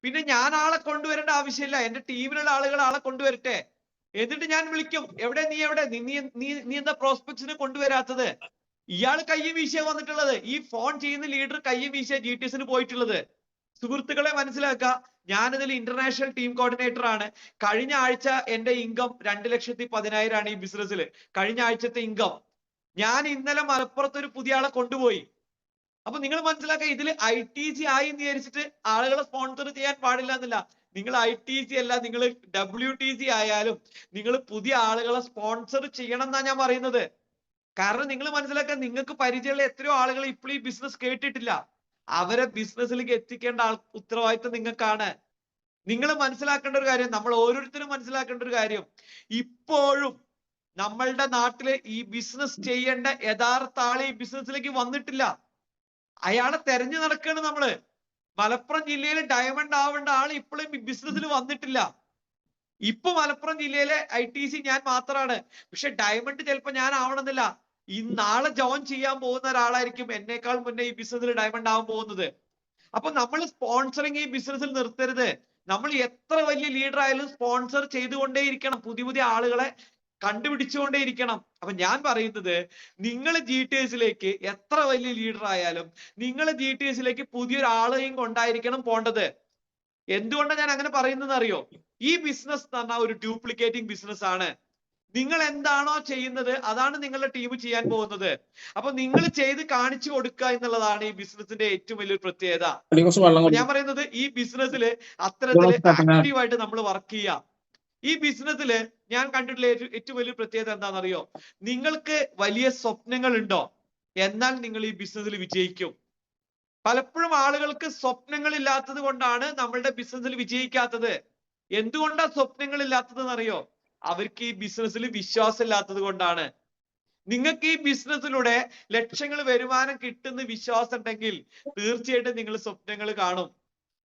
പിന്നെ ഞാൻ ആളെ കൊണ്ടുവരേണ്ട ആവശ്യമില്ല, എന്റെ ടീമിലുള്ള ആളുകൾ ആളെ കൊണ്ടുവരട്ടെ. എന്നിട്ട് ഞാൻ വിളിക്കും, എവിടെ നീ എവിടെ നീ എന്താ പ്രോസ്പെക്ട്സിന് കൊണ്ടുവരാത്തത്? ഇയാൾ കയ്യും വീശിയാ വന്നിട്ടുള്ളത്. ഈ ഫോൺ ചെയ്യുന്ന ലീഡർ കയ്യും വീശിയ GTSിന് പോയിട്ടുള്ളത്. സുഹൃത്തുക്കളെ മനസ്സിലാക്കുക, ഞാനിതിൽ ഇന്റർനാഷണൽ ടീം കോർഡിനേറ്റർ ആണ്. കഴിഞ്ഞ ആഴ്ച എന്റെ ഇൻകം 2,10,000 ആണ് ഈ ബിസിനസ്സിൽ. കഴിഞ്ഞ ആഴ്ചത്തെ ഇൻകം. ഞാൻ ഇന്നലെ മലപ്പുറത്ത് ഒരു പുതിയ ആളെ കൊണ്ടുപോയി. അപ്പൊ നിങ്ങൾ മനസ്സിലാക്കുക, ഇതിൽ ITC ആയി എന്ന് വിചാരിച്ചിട്ട് ആളുകളെ സ്പോൺസർ ചെയ്യാൻ പാടില്ല എന്നില്ല. നിങ്ങൾ ITC അല്ല, നിങ്ങൾ WTC ആയാലും നിങ്ങൾ പുതിയ ആളുകളെ സ്പോൺസർ ചെയ്യണം എന്നാ ഞാൻ പറയുന്നത്. കാരണം നിങ്ങൾ മനസ്സിലാക്കുക, നിങ്ങൾക്ക് പരിചയമുള്ള എത്രയോ ആളുകൾ ഇപ്പോൾ ഈ ബിസിനസ് കേട്ടിട്ടില്ല. അവരെ ബിസിനസ്സിലേക്ക് എത്തിക്കേണ്ട ഉത്തരവാദിത്വം നിങ്ങൾക്കാണ്. നിങ്ങൾ മനസ്സിലാക്കേണ്ട ഒരു കാര്യം, നമ്മൾ ഓരോരുത്തരും മനസ്സിലാക്കേണ്ട ഒരു കാര്യം, ഇപ്പോഴും നമ്മളുടെ നാട്ടില് ഈ ബിസിനസ് ചെയ്യേണ്ട യഥാർത്ഥ ആള് ഈ ബിസിനസ്സിലേക്ക് വന്നിട്ടില്ല. അയാളെ തെരഞ്ഞു നടക്കുകയാണ് നമ്മള്. മലപ്പുറം ജില്ലയിൽ ഡയമണ്ട് ആവേണ്ട ആള് ഇപ്പോഴും ഈ ബിസിനസ്സിൽ വന്നിട്ടില്ല. ഇപ്പൊ മലപ്പുറം ജില്ലയിലെ ITC ഞാൻ മാത്രമാണ്. പക്ഷെ ഡയമണ്ട് ചിലപ്പോ ഞാൻ ആവണമെന്നില്ല. ഈ നാളെ ജോയിൻ ചെയ്യാൻ പോകുന്ന ഒരാളായിരിക്കും എന്നേക്കാൾ മുന്നേ ഈ ബിസിനസ്സിൽ ഡയമണ്ട് ആവാൻ പോകുന്നത്. അപ്പൊ നമ്മൾ സ്പോൺസറിങ് ഈ ബിസിനസ്സിൽ നിർത്തരുത്. നമ്മൾ എത്ര വലിയ ലീഡർ ആയാലും സ്പോൺസർ ചെയ്തുകൊണ്ടേയിരിക്കണം, പുതിയ പുതിയ ആളുകളെ കണ്ടുപിടിച്ചുകൊണ്ടേയിരിക്കണം. അപ്പൊ ഞാൻ പറയുന്നത്, നിങ്ങൾ GTSിലേക്ക് എത്ര വലിയ ലീഡർ ആയാലും നിങ്ങൾ GTSിലേക്ക് പുതിയൊരാളെയും കൊണ്ടായിരിക്കണം പോണ്ടത്. എന്തുകൊണ്ടാണ് ഞാൻ അങ്ങനെ പറയുന്നത് അറിയോ? ഈ ബിസിനസ് എന്ന് പറഞ്ഞാൽ ഒരു ഡ്യൂപ്ലിക്കേറ്റിംഗ് ബിസിനസ് ആണ്. നിങ്ങൾ എന്താണോ ചെയ്യുന്നത് അതാണ് നിങ്ങളുടെ ടീം ചെയ്യാൻ പോകുന്നത്. അപ്പൊ നിങ്ങൾ ചെയ്ത് കാണിച്ചു കൊടുക്കുക എന്നുള്ളതാണ് ഈ ബിസിനസിന്റെ ഏറ്റവും വലിയൊരു പ്രത്യേകത. ഞാൻ പറയുന്നത്, ഈ ബിസിനസ്സിൽ അത്തരത്തില് ആക്റ്റീവായിട്ട് നമ്മൾ വർക്ക് ചെയ്യുക. ഈ ബിസിനസ്സിൽ ഞാൻ കണ്ടിട്ടുള്ള ഏറ്റവും വലിയ പ്രത്യേകത എന്താണെന്നറിയോ? നിങ്ങൾക്ക് വലിയ സ്വപ്നങ്ങൾ ഉണ്ടോ, എന്നാൽ നിങ്ങൾ ഈ ബിസിനസ്സിൽ വിജയിക്കും. പലപ്പോഴും ആളുകൾക്ക് സ്വപ്നങ്ങൾ ഇല്ലാത്തത് കൊണ്ടാണ് നമ്മളുടെ ബിസിനസ്സിൽ വിജയിക്കാത്തത്. എന്തുകൊണ്ടാ സ്വപ്നങ്ങൾ ഇല്ലാത്തത് എന്നറിയോ? അവർക്ക് ഈ ബിസിനസ്സിൽ വിശ്വാസം ഇല്ലാത്തത് കൊണ്ടാണ്. നിങ്ങൾക്ക് ഈ ബിസിനസ്സിലൂടെ ലക്ഷങ്ങൾ വരുമാനം കിട്ടുന്ന വിശ്വാസം ഉണ്ടെങ്കിൽ തീർച്ചയായിട്ടും നിങ്ങൾ സ്വപ്നങ്ങൾ കാണും.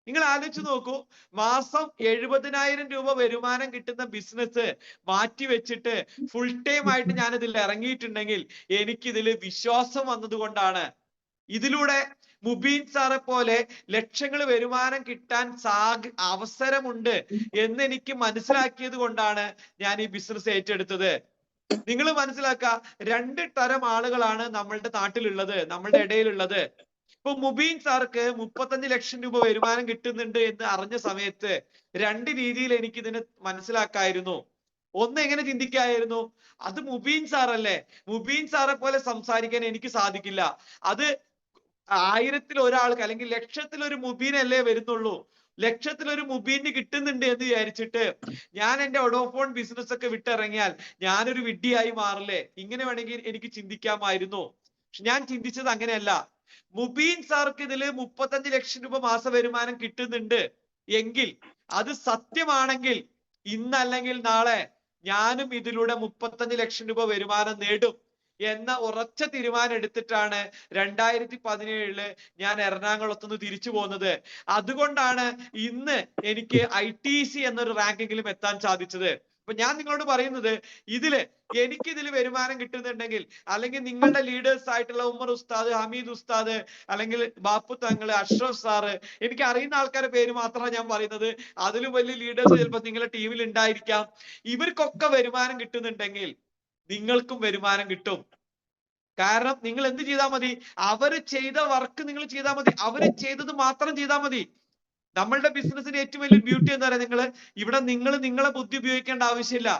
നിങ്ങൾ ആലോചിച്ച് നോക്കൂ, മാസം 70,000 രൂപ വരുമാനം കിട്ടുന്ന ബിസിനസ് മാറ്റി വെച്ചിട്ട് ഫുൾ ടൈം ആയിട്ട് ഞാൻ ഇതിൽ ഇറങ്ങിയിട്ടുണ്ടെങ്കിൽ എനിക്കിതിൽ വിശ്വാസം വന്നതുകൊണ്ടാണ്. ഇതിലൂടെ മുബീൻ സാറെ പോലെ ലക്ഷങ്ങൾ വരുമാനം കിട്ടാൻ അവസരമുണ്ട് എന്ന് എനിക്ക് മനസ്സിലാക്കിയത് കൊണ്ടാണ് ഞാൻ ഈ ബിസിനസ് ഏറ്റെടുത്തത്. നിങ്ങൾ മനസ്സിലാക്കുക, 2 തരം ആളുകളാണ് നമ്മളുടെ നാട്ടിലുള്ളത്, നമ്മളുടെ ഇടയിലുള്ളത്. ഇപ്പൊ മുബീൻ സാർക്ക് 35 ലക്ഷം രൂപ വരുമാനം കിട്ടുന്നുണ്ട് എന്ന് അറിഞ്ഞ സമയത്ത് 2 രീതിയിൽ എനിക്ക് ഇതിനെ മനസ്സിലാക്കായിരുന്നു. ഒന്ന്, എങ്ങനെ ചിന്തിക്കായിരുന്നു, അത് മുബീൻ സാറല്ലേ, മുബീൻ സാറെ പോലെ സംസാരിക്കാൻ എനിക്ക് സാധിക്കില്ല, അത് 1000-ൽ ഒരാൾക്ക് അല്ലെങ്കിൽ 1,00,000-ൽ ഒരു മുബീനല്ലേ വരുന്നുള്ളൂ, 1,00,000-ൽ ഒരു മുബീന് കിട്ടുന്നുണ്ട് എന്ന് വിചാരിച്ചിട്ട് ഞാൻ എന്റെ ഒഡോഫോൺ ബിസിനസ് ഒക്കെ വിട്ടിറങ്ങിയാൽ ഞാനൊരു വിഡ്ഢിയായി മാറില്ലേ, ഇങ്ങനെ വേണമെങ്കിൽ എനിക്ക് ചിന്തിക്കാമായിരുന്നു. പക്ഷെ ഞാൻ ചിന്തിച്ചത് അങ്ങനെയല്ല. മുബീൻ സാർക്ക് ഇതിൽ 35 ലക്ഷം രൂപ മാസ വരുമാനം കിട്ടുന്നുണ്ട് എങ്കിൽ, അത് സത്യമാണെങ്കിൽ ഇന്നല്ലെങ്കിൽ നാളെ ഞാനും ഇതിലൂടെ 35 ലക്ഷം രൂപ വരുമാനം നേടും എന്ന ഉറച്ച തീരുമാനം എടുത്തിട്ടാണ് 2017 ഞാൻ എറണാകുളത്തുനിന്ന് തിരിച്ചു പോകുന്നത്. അതുകൊണ്ടാണ് ഇന്ന് എനിക്ക് ITC എന്നൊരു റാങ്കിങ്ങിലും എത്താൻ സാധിച്ചത്. അപ്പൊ ഞാൻ നിങ്ങളോട് പറയുന്നത്, എനിക്കിതിൽ വരുമാനം കിട്ടുന്നുണ്ടെങ്കിൽ, അല്ലെങ്കിൽ നിങ്ങളുടെ ലീഡേഴ്സ് ആയിട്ടുള്ള ഉമർ ഉസ്താദ്, ഹമീദ് ഉസ്താദ്, അല്ലെങ്കിൽ ബാപ്പു തങ്ങള്, അഷ്റഫ് സാറ്, എനിക്ക് അറിയുന്ന ആൾക്കാരുടെ പേര് മാത്രമാണ് ഞാൻ പറയുന്നത്. അതിലും വലിയ ലീഡേഴ്സ് ചിലപ്പോൾ നിങ്ങളുടെ ടീമിൽ ഉണ്ടായിരിക്കാം. ഇവർക്കൊക്കെ വരുമാനം കിട്ടുന്നുണ്ടെങ്കിൽ നിങ്ങൾക്കും വരുമാനം കിട്ടും. കാരണം നിങ്ങൾ എന്ത് ചെയ്താൽ മതി? അവര് ചെയ്ത വർക്ക് നിങ്ങൾ ചെയ്താൽ മതി. അവര് ചെയ്തത് മാത്രം ചെയ്താൽ മതി. നമ്മളുടെ ബിസിനസിന്റെ ഏറ്റവും വലിയ ബ്യൂട്ടി എന്താ പറയുക? ഇവിടെ നിങ്ങൾ നിങ്ങളെ ബുദ്ധി ഉപയോഗിക്കേണ്ട ആവശ്യമില്ല.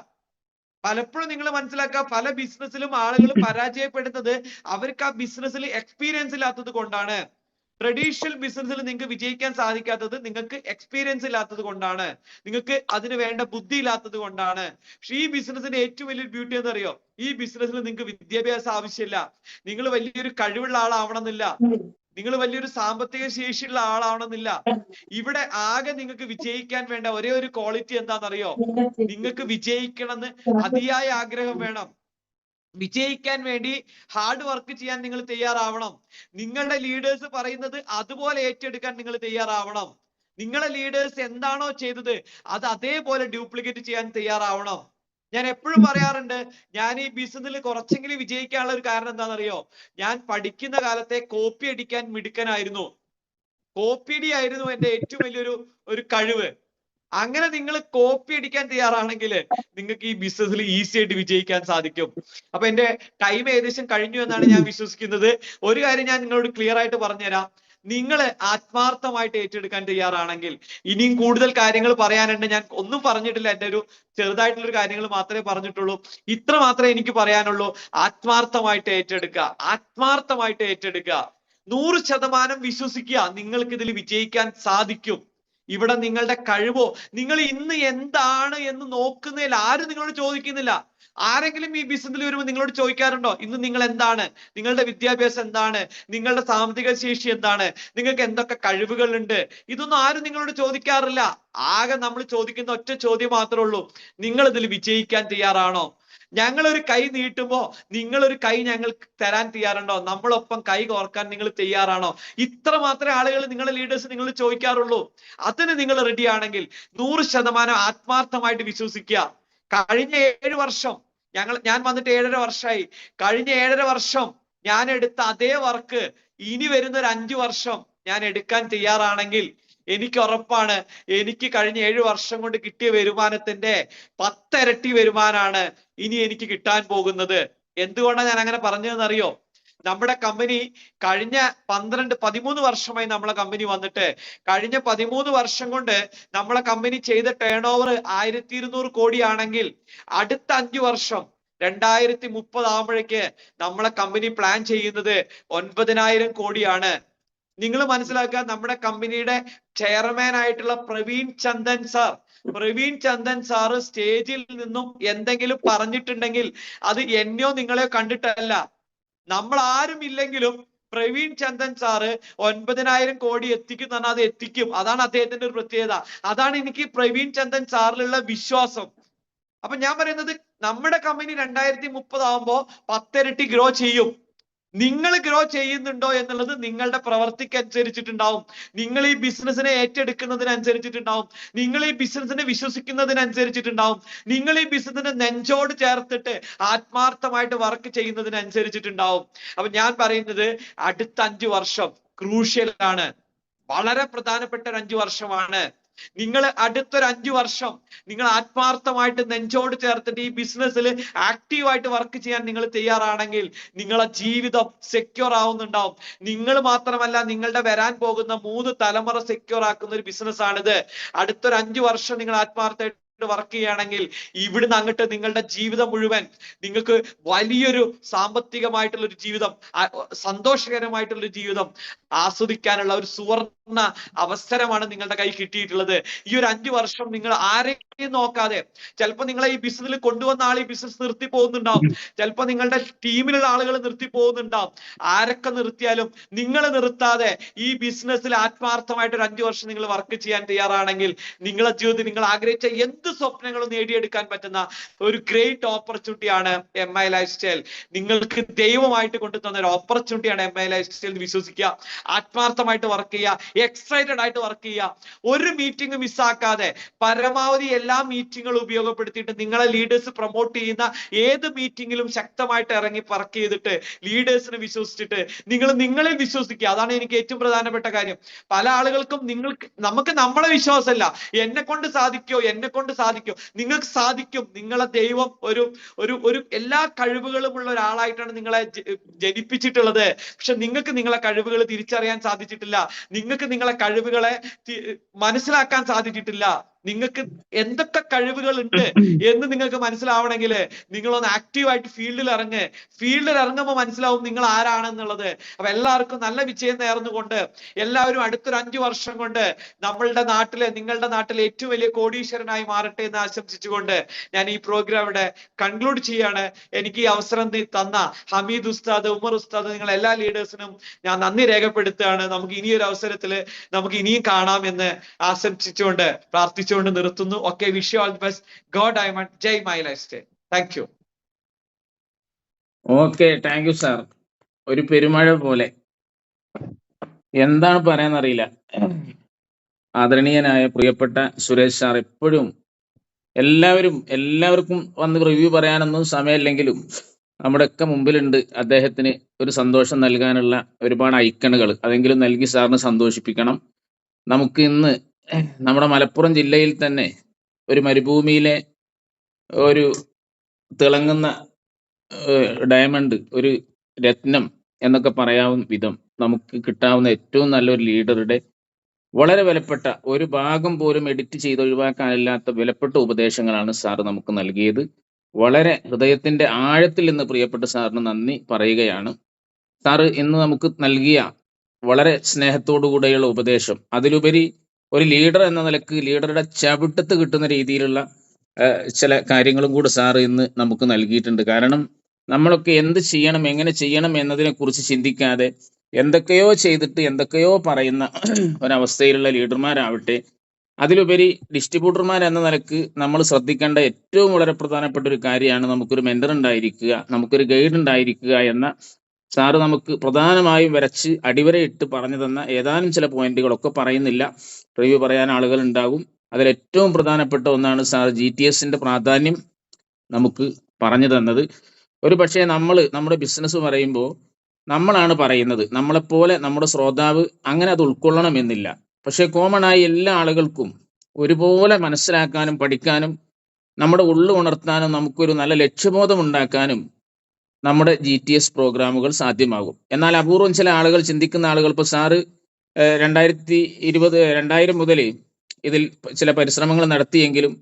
പലപ്പോഴും നിങ്ങൾ മനസ്സിലാക്കുക, പല ബിസിനസ്സിലും ആളുകൾ പരാജയപ്പെടുന്നത് അവർക്ക് ആ ബിസിനസ്സിൽ എക്സ്പീരിയൻസ് ഇല്ലാത്തത് കൊണ്ടാണ്. ട്രഡീഷണൽ ബിസിനസ്സിൽ നിങ്ങൾക്ക് വിജയിക്കാൻ സാധിക്കാത്തത് നിങ്ങൾക്ക് എക്സ്പീരിയൻസ് ഇല്ലാത്തത് കൊണ്ടാണ്, നിങ്ങൾക്ക് അതിന് വേണ്ട ബുദ്ധി ഇല്ലാത്തത് കൊണ്ടാണ്. പക്ഷെ ഈ ബിസിനസിന്റെ ഏറ്റവും വലിയൊരു ബ്യൂട്ടി എന്നറിയോ? ഈ ബിസിനസ്സിൽ നിങ്ങൾക്ക് വിദ്യാഭ്യാസം ആവശ്യമില്ല, നിങ്ങൾ വലിയൊരു കഴിവുള്ള ആളാവണമെന്നില്ല, നിങ്ങൾ വലിയൊരു സാമ്പത്തിക ശേഷിയുള്ള ആളാവണമെന്നില്ല. ഇവിടെ ആകെ നിങ്ങൾക്ക് വിജയിക്കാൻ വേണ്ട ഒരേ ഒരു ക്വാളിറ്റി എന്താണെന്നറിയോ? നിങ്ങൾക്ക് വിജയിക്കണമെന്ന് അതിയായ ആഗ്രഹം വേണം. വിജയിക്കാൻ വേണ്ടി ഹാർഡ് വർക്ക് ചെയ്യാൻ നിങ്ങൾ തയ്യാറാവണം. നിങ്ങളുടെ ലീഡേഴ്സ് പറയുന്നത് അതുപോലെ ഏറ്റെടുക്കാൻ നിങ്ങൾ തയ്യാറാവണം. നിങ്ങളെ ലീഡേഴ്സ് എന്താണോ ചെയ്തത് അത് അതേപോലെ ഡ്യൂപ്ലിക്കേറ്റ് ചെയ്യാൻ തയ്യാറാവണം. ഞാൻ എപ്പോഴും പറയാറുണ്ട്, ഞാൻ ഈ ബിസിനസ്സിൽ കുറച്ചെങ്കിലും വിജയിക്കാനുള്ള ഒരു കാരണം എന്താണെന്നറിയോ? ഞാൻ പഠിക്കുന്ന കാലത്തെ കോപ്പി അടിക്കാൻ മിടുക്കനായിരുന്നു. കോപ്പിയടി ആയിരുന്നു എന്റെ ഏറ്റവും വലിയൊരു കഴിവ്. അങ്ങനെ നിങ്ങൾ കോപ്പി അടിക്കാൻ തയ്യാറാണെങ്കിൽ നിങ്ങൾക്ക് ഈ ബിസിനസ്സിൽ ഈസി ആയിട്ട് വിജയിക്കാൻ സാധിക്കും. അപ്പൊ എന്റെ ടൈം ഏകദേശം കഴിഞ്ഞു എന്നാണ് ഞാൻ വിശ്വസിക്കുന്നത്. ഒരു കാര്യം ഞാൻ നിങ്ങളോട് ക്ലിയർ ആയിട്ട് പറഞ്ഞുതരാം. നിങ്ങൾ ആത്മാർത്ഥമായിട്ട് ഏറ്റെടുക്കാൻ തയ്യാറാണെങ്കിൽ, ഇനിയും കൂടുതൽ കാര്യങ്ങൾ പറയാനുണ്ട്. ഞാൻ ഒന്നും പറഞ്ഞിട്ടില്ല, എന്റെ ഒരു ചെറുതായിട്ടുള്ള ഒരു കാര്യങ്ങൾ മാത്രമേ പറഞ്ഞിട്ടുള്ളൂ. ഇത്ര മാത്രമേ എനിക്ക് പറയാനുള്ളൂ. ആത്മാർത്ഥമായിട്ട് ഏറ്റെടുക്കുക, ആത്മാർത്ഥമായിട്ട് ഏറ്റെടുക്കുക. 100% വിശ്വസിക്കുക, നിങ്ങൾക്ക് ഇതിൽ വിജയിക്കാൻ സാധിക്കും. ഇവിടെ നിങ്ങളുടെ കഴിവോ, നിങ്ങൾ ഇന്ന് എന്താണ് എന്ന് നോക്കുന്നതിൽ ആരും നിങ്ങളോട് ചോദിക്കുന്നില്ല. ആരെങ്കിലും ഈ ബിസിനസ്സിൽ വരുമ്പോൾ നിങ്ങളോട് ചോദിക്കാറുണ്ടോ ഇന്ന് നിങ്ങൾ എന്താണ്, നിങ്ങളുടെ വിദ്യാഭ്യാസം എന്താണ്, നിങ്ങളുടെ സാമ്പത്തിക ശേഷി എന്താണ്, നിങ്ങൾക്ക് എന്തൊക്കെ കഴിവുകളുണ്ട്? ഇതൊന്നും ആരും നിങ്ങളോട് ചോദിക്കാറില്ല. ആകെ നമ്മൾ ചോദിക്കുന്ന ഒറ്റ ചോദ്യം മാത്രമേ ഉള്ളൂ, നിങ്ങൾ ഇതിൽ വിജയിക്കാൻ തയ്യാറാണോ? ഞങ്ങൾ ഒരു കൈ നീട്ടുമ്പോ നിങ്ങൾ ഒരു കൈ ഞങ്ങൾക്ക് തരാൻ തയ്യാറുണ്ടോ? നമ്മളൊപ്പം കൈ കോർക്കാൻ നിങ്ങൾ തയ്യാറാണോ? ഇത്ര മാത്രമേ ആളുകൾ, നിങ്ങളുടെ ലീഡേഴ്സ് നിങ്ങൾ ചോദിക്കാറുള്ളൂ. അതിന് നിങ്ങൾ റെഡി ആണെങ്കിൽ 100% ആത്മാർത്ഥമായിട്ട് വിശ്വസിക്കുക. കഴിഞ്ഞ 7 വർഷം ഞാൻ വന്നിട്ട് 7.5 വർഷമായി. കഴിഞ്ഞ 7.5 വർഷം ഞാൻ എടുത്ത അതേ വർക്ക് ഇനി വരുന്ന ഒരു 5 വർഷം ഞാൻ എടുക്കാൻ തയ്യാറാണെങ്കിൽ എനിക്ക് ഉറപ്പാണ്, എനിക്ക് കഴിഞ്ഞ 7 വർഷം കൊണ്ട് കിട്ടിയ വരുമാനത്തിന്റെ 10 ഇരട്ടി വരുമാനാണ് ഇനി എനിക്ക് കിട്ടാൻ പോകുന്നത്. എന്തുകൊണ്ടാണ് ഞാൻ അങ്ങനെ പറഞ്ഞതെന്നറിയോ? നമ്മുടെ കമ്പനി കഴിഞ്ഞ 13 വർഷമായി നമ്മളെ കമ്പനി വന്നിട്ട്, കഴിഞ്ഞ 13 വർഷം കൊണ്ട് നമ്മളെ കമ്പനി ചെയ്ത ടേൺ ഓവർ 1200 കോടിയാണെങ്കിൽ അടുത്ത 5 വർഷം 2030 ആകുമ്പോഴേക്ക് നമ്മളെ കമ്പനി പ്ലാൻ ചെയ്യുന്നത് 9000 കോടിയാണ്. നിങ്ങൾ മനസ്സിലാക്കുക, നമ്മുടെ കമ്പനിയുടെ ചെയർമാൻ ആയിട്ടുള്ള പ്രവീൺ ചന്ദൻ സാർ സ്റ്റേജിൽ നിന്നും എന്തെങ്കിലും പറഞ്ഞിട്ടുണ്ടെങ്കിൽ അത് എന്നെയോ നിങ്ങളെയോ കണ്ടിട്ടല്ല. നമ്മൾ ആരും ഇല്ലെങ്കിലും പ്രവീൺ ചന്ദൻ സാറ് 9000 കോടി എത്തിക്കും പറഞ്ഞാൽ അത് എത്തിക്കും. അതാണ് അദ്ദേഹത്തിന്റെ ഒരു പ്രത്യേകത. അതാണ് എനിക്ക് പ്രവീൺ ചന്ദൻ സാറിലുള്ള വിശ്വാസം. അപ്പൊ ഞാൻ പറയുന്നത്, നമ്മുടെ കമ്പനി 2030 ആകുമ്പോ 10 ഇരട്ടി ഗ്രോ ചെയ്യും. നിങ്ങൾ ഗ്രോ ചെയ്യുന്നുണ്ടോ എന്നുള്ളത് നിങ്ങളുടെ പ്രവർത്തിക്ക് അനുസരിച്ചിട്ടുണ്ടാവും, നിങ്ങൾ ഈ ബിസിനസ്സിനെ ഏറ്റെടുക്കുന്നതിനനുസരിച്ചിട്ടുണ്ടാവും, നിങ്ങൾ ഈ ബിസിനസ്സിനെ വിശ്വസിക്കുന്നതിനനുസരിച്ചിട്ടുണ്ടാവും, നിങ്ങൾ ഈ ബിസിനസ്സിനെ നെഞ്ചോട് ചേർത്തിട്ട് ആത്മാർത്ഥമായിട്ട് വർക്ക് ചെയ്യുന്നതിനനുസരിച്ചിട്ടുണ്ടാവും. അപ്പൊ ഞാൻ പറയുന്നത്, അടുത്ത 5 വർഷം ക്രൂഷ്യൽ ആണ്, വളരെ പ്രധാനപ്പെട്ട ഒരു 5 വർഷമാണ്. നിങ്ങൾ അടുത്തൊരു 5 വർഷം നിങ്ങൾ ആത്മാർത്ഥമായിട്ട് നെഞ്ചോട് ചേർത്തിട്ട് ഈ ബിസിനസ്സിൽ ആക്റ്റീവായിട്ട് വർക്ക് ചെയ്യാൻ നിങ്ങൾ തയ്യാറാണെങ്കിൽ നിങ്ങളെ ജീവിതം സെക്യൂർ ആവുന്നുണ്ടാവും. നിങ്ങൾ മാത്രമല്ല, നിങ്ങളുടെ വരാൻ പോകുന്ന 3 തലമുറ സെക്യൂർ ആക്കുന്ന ഒരു ബിസിനസ് ആണിത്. അടുത്തൊരു 5 വർഷം നിങ്ങൾ ആത്മാർത്ഥമായിട്ട് വർക്ക് ചെയ്യുകയാണെങ്കിൽ ഇവിടുന്ന് അങ്ങോട്ട് നിങ്ങളുടെ ജീവിതം മുഴുവൻ നിങ്ങൾക്ക് വലിയൊരു സാമ്പത്തികമായിട്ടുള്ള ഒരു ജീവിതം, സന്തോഷകരമായിട്ടുള്ള ജീവിതം ആസ്വദിക്കാനുള്ള ഒരു സുവർണ അവസരമാണ് നിങ്ങളുടെ കൈ കിട്ടിയിട്ടുള്ളത്. ഈ ഒരു 5 വർഷം നിങ്ങൾ ആരെയും നോക്കാതെ, ചിലപ്പോൾ നിങ്ങളെ ഈ ബിസിനസ്സിൽ കൊണ്ടുവന്ന ആൾ ഈ ബിസിനസ് നിർത്തി പോകുന്നുണ്ടാവും, ചിലപ്പോൾ നിങ്ങളുടെ ടീമിലുള്ള ആളുകൾ നിർത്തി പോകുന്നുണ്ടാവും. ആരൊക്കെ നിർത്തിയാലും നിങ്ങൾ നിർത്താതെ ഈ ബിസിനസ്സിൽ ആത്മാർത്ഥമായിട്ട് ഒരു 5 വർഷം നിങ്ങൾ വർക്ക് ചെയ്യാൻ തയ്യാറാണെങ്കിൽ നിങ്ങളുടെ ജീവിതത്തിൽ നിങ്ങൾ ആഗ്രഹിച്ച എന്ത് സ്വപ്നങ്ങളും നേടിയെടുക്കാൻ പറ്റുന്ന ഒരു ഗ്രേറ്റ് ഓപ്പർച്യൂണിറ്റി ആണ് MI ലൈഫ് സ്റ്റൈൽ. നിങ്ങൾക്ക് ദൈവമായിട്ട് കൊണ്ടുതന്ന ഒരു ഓപ്പർച്യൂണിറ്റിയാണ് MI ലൈഫ് സ്റ്റൈൽ എന്ന് വിശ്വസിക്കുക. ആത്മാർത്ഥമായിട്ട് വർക്ക് ചെയ്യുക. എക്സൈറ്റഡ് ആയിട്ട് വർക്ക് ചെയ്യുക. ഒരു മീറ്റിംഗ് മിസ്സാക്കാതെ പരമാവധി എല്ലാ മീറ്റിങ്ങുകളും ഉപയോഗപ്പെടുത്തിയിട്ട് നിങ്ങളെ ലീഡേഴ്സ് പ്രൊമോട്ട് ചെയ്യുന്ന ഏത് മീറ്റിംഗിലും ശക്തമായിട്ട് ഇറങ്ങി വർക്ക് ചെയ്തിട്ട് ലീഡേഴ്സിനെ വിശ്വസിച്ചിട്ട് നിങ്ങളിൽ വിശ്വസിക്കുക. അതാണ് എനിക്ക് ഏറ്റവും പ്രധാനപ്പെട്ട കാര്യം. പല ആളുകൾക്കും നമുക്ക് നമ്മളെ വിശ്വാസമല്ല, എന്നെ കൊണ്ട് സാധിക്കോ, നിങ്ങൾക്ക് സാധിക്കും. നിങ്ങളെ ദൈവം ഒരു ഒരു ഒരു എല്ലാ കഴിവുകളും ഉള്ള ഒരാളായിട്ടാണ് നിങ്ങളെ ജനിപ്പിച്ചിട്ടുള്ളത്. പക്ഷെ നിങ്ങൾക്ക് നിങ്ങളെ കഴിവുകൾ തിരിച്ചറിയാൻ സാധിച്ചിട്ടില്ല, നിങ്ങൾക്ക് നിങ്ങളെ കഴിവുകളെ മനസ്സിലാക്കാൻ സാധിച്ചിട്ടില്ല. നിങ്ങൾക്ക് എന്തൊക്കെ കഴിവുകൾ ഉണ്ട് എന്ന് നിങ്ങൾക്ക് മനസ്സിലാവണമെങ്കിൽ നിങ്ങളൊന്ന് ആക്റ്റീവായിട്ട് ഫീൽഡിൽ ഇറങ്ങുമ്പോൾ മനസ്സിലാവും നിങ്ങൾ ആരാണെന്നുള്ളത്. അപ്പൊ എല്ലാവർക്കും നല്ല വിജയം നേർന്നുകൊണ്ട് എല്ലാവരും അടുത്തൊരു 5 വർഷം കൊണ്ട് നിങ്ങളുടെ നാട്ടിലെ ഏറ്റവും വലിയ കോടീശ്വരനായി മാറട്ടെ എന്ന് ആശംസിച്ചുകൊണ്ട് ഞാൻ ഈ പ്രോഗ്രാം ഇവിടെ കൺക്ലൂഡ് ചെയ്യാണ്. എനിക്ക് ഈ അവസരം തന്ന ഹമീദ് ഉസ്താദ്, ഉമർ ഉസ്താദ്, നിങ്ങൾ എല്ലാ ലീഡേഴ്സിനും ഞാൻ നന്ദി രേഖപ്പെടുത്തുകയാണ്. നമുക്ക് ഇനിയൊരു അവസരത്തിൽ നമുക്ക് ഇനിയും കാണാമെന്ന് ആശംസിച്ചുകൊണ്ട് പ്രാർത്ഥിച്ചുകൊണ്ട് നിർത്തുന്നു. Okay, wish you all the best. God diamond, ജയ് my lifestyle. Thank you. Okay, thank you sir. ഒരു പെരുമഴ പോലെ, എന്താണ് പറയാന്നറിയില്ല. ആദരണീയനായ പ്രിയപ്പെട്ട സുരേഷ് സാർ എപ്പോഴും എല്ലാവർക്കും വന്ന് റിവ്യൂ പറയാനൊന്നും സമയമില്ലെങ്കിലും നമ്മുടെയൊക്കെ മുമ്പിലുണ്ട്. അദ്ദേഹത്തിന് ഒരു സന്തോഷം നൽകാനുള്ള ഒരുപാട് ഐക്കണുകൾ അതെങ്കിലും നൽകി സാറിനെ സന്തോഷിപ്പിക്കണം. നമുക്ക് ഇന്ന് നമ്മുടെ മലപ്പുറം ജില്ലയിൽ തന്നെ ഒരു മരുഭൂമിയിലെ ഒരു തിളങ്ങുന്ന ഡയമണ്ട്, ഒരു രത്നം എന്നൊക്കെ പറയാവുന്ന വിധം നമുക്ക് കിട്ടാവുന്ന ഏറ്റവും നല്ലൊരു ലീഡറുടെ വളരെ വിലപ്പെട്ട ഒരു ഭാഗം പോലും എഡിറ്റ് ചെയ്ത് ഒഴിവാക്കാനില്ലാത്ത വിലപ്പെട്ട ഉപദേശങ്ങളാണ് സാറ് നമുക്ക് നൽകിയത്. വളരെ ഹൃദയത്തിന്റെ ആഴത്തിൽ നിന്ന് പ്രിയപ്പെട്ട സാറിന് നന്ദി പറയുകയാണ്. സാറ് ഇന്ന് നമുക്ക് നൽകിയ വളരെ സ്നേഹത്തോടുകൂടെയുള്ള ഉപദേശം, അതിലുപരി ഒരു ലീഡർ എന്ന നിലക്ക് ലീഡറുടെ ചവിട്ടത്ത് കിട്ടുന്ന രീതിയിലുള്ള ചില കാര്യങ്ങളും കൂടെ സാറ് ഇന്ന് നമുക്ക് നൽകിയിട്ടുണ്ട്. കാരണം നമ്മളൊക്കെ എന്ത് ചെയ്യണം, എങ്ങനെ ചെയ്യണം എന്നതിനെ കുറിച്ച് ചിന്തിക്കാതെ എന്തൊക്കെയോ ചെയ്തിട്ട് എന്തൊക്കെയോ പറയുന്ന ഒരവസ്ഥയിലുള്ള ലീഡർമാരാവട്ടെ, അതിലുപരി ഡിസ്ട്രിബ്യൂട്ടർമാർ എന്ന നിലക്ക് നമ്മൾ ശ്രദ്ധിക്കേണ്ട ഏറ്റവും വളരെ പ്രധാനപ്പെട്ട ഒരു കാര്യമാണ് നമുക്കൊരു മെന്റർ ഉണ്ടായിരിക്കുക, നമുക്കൊരു ഗൈഡ് ഉണ്ടായിരിക്കുക എന്ന സാറ് നമുക്ക് പ്രധാനമായും വരച്ച് അടിവരയിട്ട് പറഞ്ഞു തന്ന ഏതാനും ചില പോയിന്റുകളൊക്കെ പറയുന്നില്ല, റിവ്യൂ പറയാൻ ആളുകൾ ഉണ്ടാകും. അതിലേറ്റവും പ്രധാനപ്പെട്ട ഒന്നാണ് സാർ GTSന്റെ പ്രാധാന്യം നമുക്ക് പറഞ്ഞു തന്നത്. ഒരു പക്ഷേ നമ്മുടെ ബിസിനസ് പറയുമ്പോൾ നമ്മളാണ് പറയുന്നത്, നമ്മളെപ്പോലെ നമ്മുടെ ശ്രോതാവ് അങ്ങനെ അത് ഉൾക്കൊള്ളണമെന്നില്ല. പക്ഷെ കോമൺ ആയി എല്ലാ ആളുകൾക്കും ഒരുപോലെ മനസ്സിലാക്കാനും പഠിക്കാനും നമ്മുടെ ഉള്ളു ഉണർത്താനും നമുക്കൊരു നല്ല ലക്ഷ്യബോധം ഉണ്ടാക്കാനും നമ്മുടെ GTS പ്രോഗ്രാമുകൾ സാധ്യമാകും. എന്നാൽ അപൂർവം ചില ആളുകൾ ചിന്തിക്കുന്ന ആളുകൾ, ഇപ്പോൾ സാറ് 2020 മുതൽ ഇതിൽ ചില പരിശ്രമങ്ങൾ നടത്തിയെങ്കിലും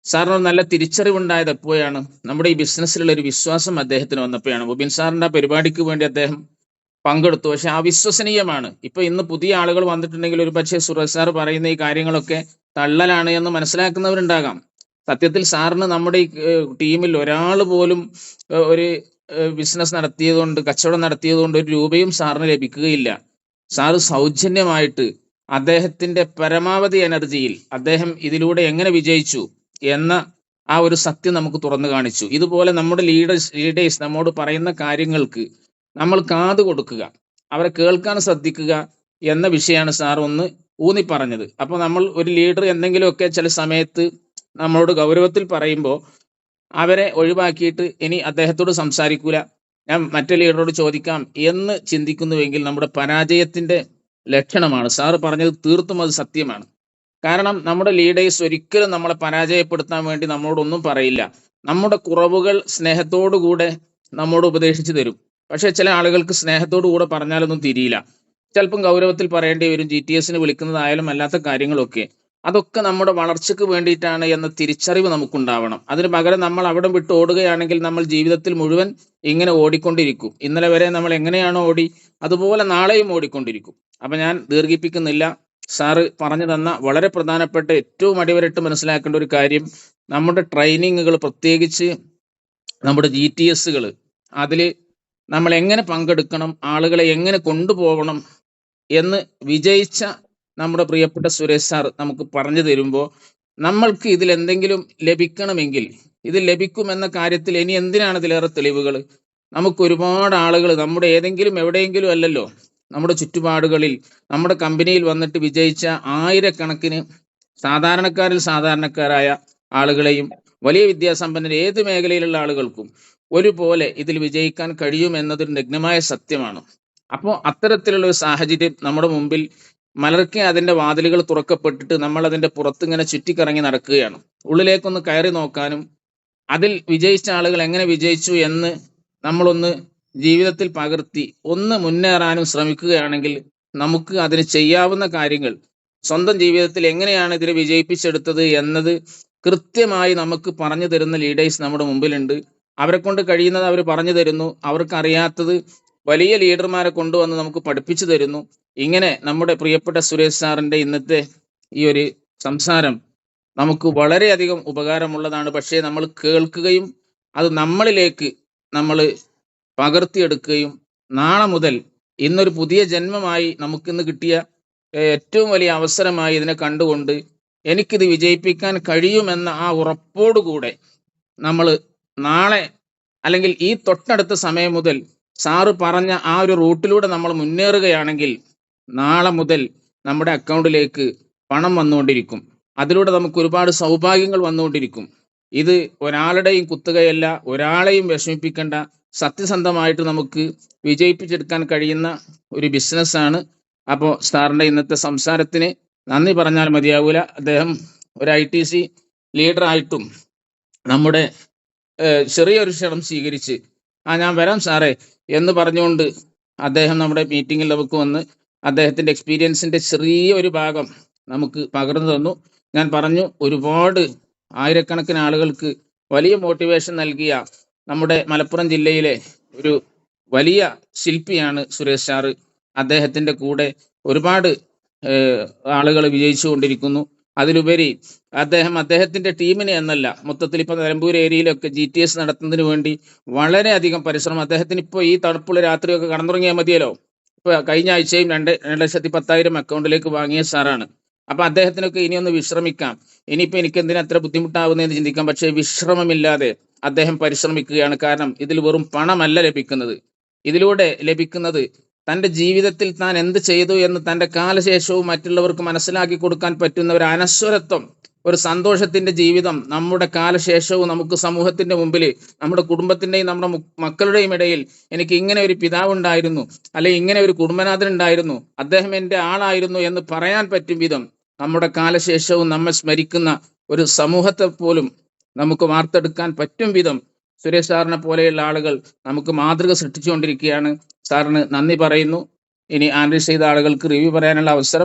സാറിന് നല്ല തിരിച്ചറിവുണ്ടായത് എപ്പോഴാണ്? നമ്മുടെ ഈ ബിസിനസ്സിലുള്ള ഒരു വിശ്വാസം അദ്ദേഹത്തിന് വന്നപ്പോഴാണ്. മുബിൻ സാറിന്റെ പരിപാടിക്ക് വേണ്ടി അദ്ദേഹം പങ്കെടുത്തു. പക്ഷെ അവിശ്വസനീയമാണ്. ഇന്ന് പുതിയ ആളുകൾ വന്നിട്ടുണ്ടെങ്കിൽ ഒരു പക്ഷേ സുരേഷ് സാർ പറയുന്ന ഈ കാര്യങ്ങളൊക്കെ തള്ളലാണ് എന്ന് മനസ്സിലാക്കുന്നവരുണ്ടാകാം. സത്യത്തിൽ സാറിന് നമ്മുടെ ഈ ടീമിൽ ഒരാൾ പോലും ഒരു ബിസിനസ് നടത്തിയതുകൊണ്ട്, കച്ചവടം നടത്തിയതുകൊണ്ട് ഒരു രൂപയും സാറിന് ലഭിക്കുകയില്ല. സാറ് സൗജന്യമായിട്ട് അദ്ദേഹത്തിന്റെ പരമാവധി എനർജിയിൽ അദ്ദേഹം ഇതിലൂടെ എങ്ങനെ വിജയിച്ചു എന്ന ആ ഒരു സത്യം നമുക്ക് തുറന്നു കാണിച്ചു. ഇതുപോലെ നമ്മുടെ ലീഡേഴ്സ് നമ്മോട് പറയുന്ന കാര്യങ്ങൾക്ക് നമ്മൾ കാത് കൊടുക്കുക, അവരെ കേൾക്കാൻ ശ്രദ്ധിക്കുക എന്ന വിഷയമാണ് സാർ ഒന്ന് ഊന്നി പറഞ്ഞത്. അപ്പോൾ നമ്മൾ ഒരു ലീഡർ എന്തെങ്കിലുമൊക്കെ ചില സമയത്ത് നമ്മളോട് ഗൗരവത്തിൽ പറയുമ്പോൾ അവരെ ഒഴിവാക്കിയിട്ട് ഇനി അദ്ദേഹത്തോട് സംസാരിക്കൂല, ഞാൻ മറ്റേ ലീഡറോട് ചോദിക്കാം എന്ന് ചിന്തിക്കുന്നുവെങ്കിൽ നമ്മുടെ പരാജയത്തിന്റെ ലക്ഷണമാണ്. സാറ് പറഞ്ഞത് തീർത്തും അത് സത്യമാണ്. കാരണം നമ്മുടെ ലീഡേഴ്സ് ഒരിക്കലും നമ്മളെ പരാജയപ്പെടുത്താൻ വേണ്ടി നമ്മളോടൊന്നും പറയില്ല. നമ്മുടെ കുറവുകൾ സ്നേഹത്തോടുകൂടെ നമ്മോട് ഉപദേശിച്ചു തരും. പക്ഷെ ചില ആളുകൾക്ക് സ്നേഹത്തോടു കൂടെ പറഞ്ഞാലൊന്നും തിരിയില്ല, ചിലപ്പം ഗൗരവത്തിൽ പറയേണ്ടി വരും. GTSന് വിളിക്കുന്നതായാലും അല്ലാത്ത കാര്യങ്ങളൊക്കെ അതൊക്കെ നമ്മുടെ വളർച്ചയ്ക്ക് വേണ്ടിയിട്ടാണ് എന്ന തിരിച്ചറിവ് നമുക്കുണ്ടാവണം. അതിന് പകരം നമ്മൾ അവിടെ വിട്ട് ഓടുകയാണെങ്കിൽ നമ്മൾ ജീവിതത്തിൽ മുഴുവൻ ഇങ്ങനെ ഓടിക്കൊണ്ടിരിക്കും. ഇന്നലെ വരെ നമ്മൾ എങ്ങനെയാണോ ഓടി അതുപോലെ നാളെയും ഓടിക്കൊണ്ടിരിക്കും. അപ്പൊ ഞാൻ ദീർഘിപ്പിക്കുന്നില്ല. സാറ് പറഞ്ഞു തന്ന വളരെ പ്രധാനപ്പെട്ട ഏറ്റവും അടിവരട്ട് മനസ്സിലാക്കേണ്ട ഒരു കാര്യം, നമ്മുടെ ട്രെയിനിങ്ങുകൾ, പ്രത്യേകിച്ച് നമ്മുടെ GTSകൾ, അതിൽ നമ്മൾ എങ്ങനെ പങ്കെടുക്കണം, ആളുകളെ എങ്ങനെ കൊണ്ടുപോകണം എന്ന് വിജയിച്ച നമ്മുടെ പ്രിയപ്പെട്ട സുരേഷ് സാർ നമുക്ക് പറഞ്ഞു തരുമ്പോൾ നമ്മൾക്ക് ഇതിൽ എന്തെങ്കിലും ലഭിക്കണമെങ്കിൽ ഇത് ലഭിക്കുമെന്ന കാര്യത്തിൽ ഇനി എന്തിനാണ് ഇതിലേറെ തെളിവുകൾ? നമുക്ക് ഒരുപാട് ആളുകൾ നമ്മുടെ ഏതെങ്കിലും എവിടെയെങ്കിലും അല്ലല്ലോ, നമ്മുടെ ചുറ്റുപാടുകളിൽ നമ്മുടെ കമ്പനിയിൽ വന്നിട്ട് വിജയിച്ച ആയിരക്കണക്കിന് സാധാരണക്കാരിൽ സാധാരണക്കാരായ ആളുകളെയും വലിയ വിദ്യാസമ്പന്നർ ഏത് മേഖലയിലുള്ള ആളുകൾക്കും ഒരുപോലെ ഇതിൽ വിജയിക്കാൻ കഴിയുമെന്നതൊരു നഗ്നമായ സത്യമാണ്. അപ്പോൾ അത്തരത്തിലുള്ള ഒരു സാഹചര്യം നമ്മുടെ മുമ്പിൽ മലർക്കെ അതിന്റെ വാതിലുകൾ തുറക്കപ്പെട്ടിട്ട് നമ്മൾ അതിന്റെ പുറത്തിങ്ങനെ ചുറ്റിക്കറങ്ങി നടക്കുകയാണ്. ഉള്ളിലേക്കൊന്ന് കയറി നോക്കാനും അതിൽ വിജയിച്ച ആളുകൾ എങ്ങനെ വിജയിച്ചു എന്ന് നമ്മളൊന്ന് ജീവിതത്തിൽ പകർത്തി ഒന്ന് മുന്നേറാനും ശ്രമിക്കുകയാണെങ്കിൽ നമുക്ക് അതിന് ചെയ്യാവുന്ന കാര്യങ്ങൾ സ്വന്തം ജീവിതത്തിൽ എങ്ങനെയാണ് ഇതിനെ വിജയിപ്പിച്ചെടുത്തത് എന്നത് കൃത്യമായി നമുക്ക് പറഞ്ഞു തരുന്ന ലീഡേഴ്സ് നമ്മുടെ മുമ്പിലുണ്ട്. അവരെ കൊണ്ട് കഴിയുന്നത് അവർ പറഞ്ഞു തരുന്നു. അവർക്കറിയാത്തത് വലിയ ലീഡർമാരെ കൊണ്ടുവന്ന് നമുക്ക് പഠിപ്പിച്ചു തരുന്നു. ഇങ്ങനെ നമ്മുടെ പ്രിയപ്പെട്ട സുരേഷ് സാറിന്റെ ഇന്നത്തെ ഈ ഒരു സംസാരം നമുക്ക് വളരെയധികം ഉപകാരമുള്ളതാണ്. പക്ഷേ നമ്മൾ കേൾക്കുകയും അത് നമ്മളിലേക്ക് നമ്മൾ പകർത്തിയെടുക്കുകയും നാളെ മുതൽ ഇന്നൊരു പുതിയ ജന്മമായി നമുക്കിന്ന് കിട്ടിയ ഏറ്റവും വലിയ അവസരമായി ഇതിനെ കണ്ടുകൊണ്ട് എനിക്കിത് വിജയിപ്പിക്കാൻ കഴിയുമെന്ന ആ ഉറപ്പോടുകൂടെ നമ്മൾ നാളെ അല്ലെങ്കിൽ ഈ തൊട്ടടുത്ത സമയം മുതൽ സാറ് പറഞ്ഞ ആ ഒരു റൂട്ടിലൂടെ നമ്മൾ മുന്നേറുകയാണെങ്കിൽ നാളെ മുതൽ നമ്മുടെ അക്കൗണ്ടിലേക്ക് പണം വന്നുകൊണ്ടിരിക്കും. അതിലൂടെ നമുക്ക് ഒരുപാട് സൗഭാഗ്യങ്ങൾ വന്നുകൊണ്ടിരിക്കും. ഇത് ഒരാളുടെയും കുത്തുകയല്ല, ഒരാളെയും വിഷമിപ്പിക്കേണ്ട, സത്യസന്ധമായിട്ട് നമുക്ക് വിജയിപ്പിച്ചെടുക്കാൻ കഴിയുന്ന ഒരു ബിസിനസ്സാണ്. അപ്പോൾ സാറിന്റെ ഇന്നത്തെ സംസാരത്തിന് നന്ദി പറഞ്ഞാൽ മതിയാവൂല. അദ്ദേഹം ഒരു ITC ലീഡറായിട്ടും നമ്മുടെ ചെറിയൊരു ക്ഷണം സ്വീകരിച്ച് ഞാൻ വരാം സാറേ എന്ന് പറഞ്ഞുകൊണ്ട് അദ്ദേഹം നമ്മുടെ മീറ്റിങ്ങിൽ നമുക്ക് വന്ന് അദ്ദേഹത്തിന്റെ എക്സ്പീരിയൻസിന്റെ ചെറിയൊരു ഭാഗം നമുക്ക് പകർന്നു തന്നു. ഞാൻ പറഞ്ഞു, ഒരുപാട് ആയിരക്കണക്കിന് ആളുകൾക്ക് വലിയ മോട്ടിവേഷൻ നൽകിയ നമ്മുടെ മലപ്പുറം ജില്ലയിലെ ഒരു വലിയ ശില്പിയാണ് സുരേഷ് സാറ്. അദ്ദേഹത്തിന്റെ കൂടെ ഒരുപാട് ആളുകൾ വിജയിച്ചു കൊണ്ടിരിക്കുന്നു. അതിലുപരി അദ്ദേഹത്തിന്റെ ടീമിനെ എന്നല്ല, മൊത്തത്തിൽ ഇപ്പൊ നിലമ്പൂർ ഏരിയയിലൊക്കെ GTS നടത്തുന്നതിന് വേണ്ടി വളരെയധികം പരിശ്രമം. അദ്ദേഹത്തിന് ഇപ്പോൾ ഈ തണുപ്പുള്ള രാത്രിയൊക്കെ കടന്നുറങ്ങിയാൽ മതിയല്ലോ. ഇപ്പൊ കഴിഞ്ഞ ആഴ്ചയും 2,10,000 അക്കൗണ്ടിലേക്ക് വാങ്ങിയ സാറാണ്. അപ്പൊ അദ്ദേഹത്തിനൊക്കെ ഇനിയൊന്ന് വിശ്രമിക്കാം, ഇനിയിപ്പോ എനിക്ക് എന്തിനാ അത്ര ബുദ്ധിമുട്ടാവുന്നതെന്ന് ചിന്തിക്കാം. പക്ഷേ വിശ്രമമില്ലാതെ അദ്ദേഹം പരിശ്രമിക്കുകയാണ്. കാരണം ഇതിൽ വെറും പണമല്ല ലഭിക്കുന്നത്, ഇതിലൂടെ ലഭിക്കുന്നത് തൻ്റെ ജീവിതത്തിൽ താൻ എന്ത് ചെയ്തു എന്ന് തൻ്റെ കാലശേഷവും മറ്റുള്ളവർക്ക് മനസ്സിലാക്കി കൊടുക്കാൻ പറ്റുന്ന ഒരു അനശ്വരത്വം, ഒരു സന്തോഷത്തിന്റെ ജീവിതം നമ്മുടെ കാലശേഷവും നമുക്ക് സമൂഹത്തിന്റെ മുമ്പിൽ, നമ്മുടെ കുടുംബത്തിന്റെയും നമ്മുടെ മക്കളുടെയും ഇടയിൽ എനിക്ക് ഇങ്ങനെ ഒരു പിതാവുണ്ടായിരുന്നു, അല്ലെങ്കിൽ ഇങ്ങനെ ഒരു കുടുംബനാഥൻ ഉണ്ടായിരുന്നു, അദ്ദേഹം എൻ്റെ ആളായിരുന്നു എന്ന് പറയാൻ പറ്റും വിധം നമ്മുടെ കാലശേഷവും നമ്മെ സ്മരിക്കുന്ന ഒരു സമൂഹത്തെ പോലും നമുക്ക് വാർത്തെടുക്കാൻ പറ്റും വിധം സുരേഷ് സാറിനെ പോലെയുള്ള ആളുകൾ നമുക്ക് മാതൃക സൃഷ്ടിച്ചുകൊണ്ടിരിക്കുകയാണ്. സാറിന് നന്ദി പറയുന്നു. ഇനി ആൻഡ്രി ചെയ്ത ആളുകൾക്ക് റിവ്യൂ പറയാനുള്ള അവസരം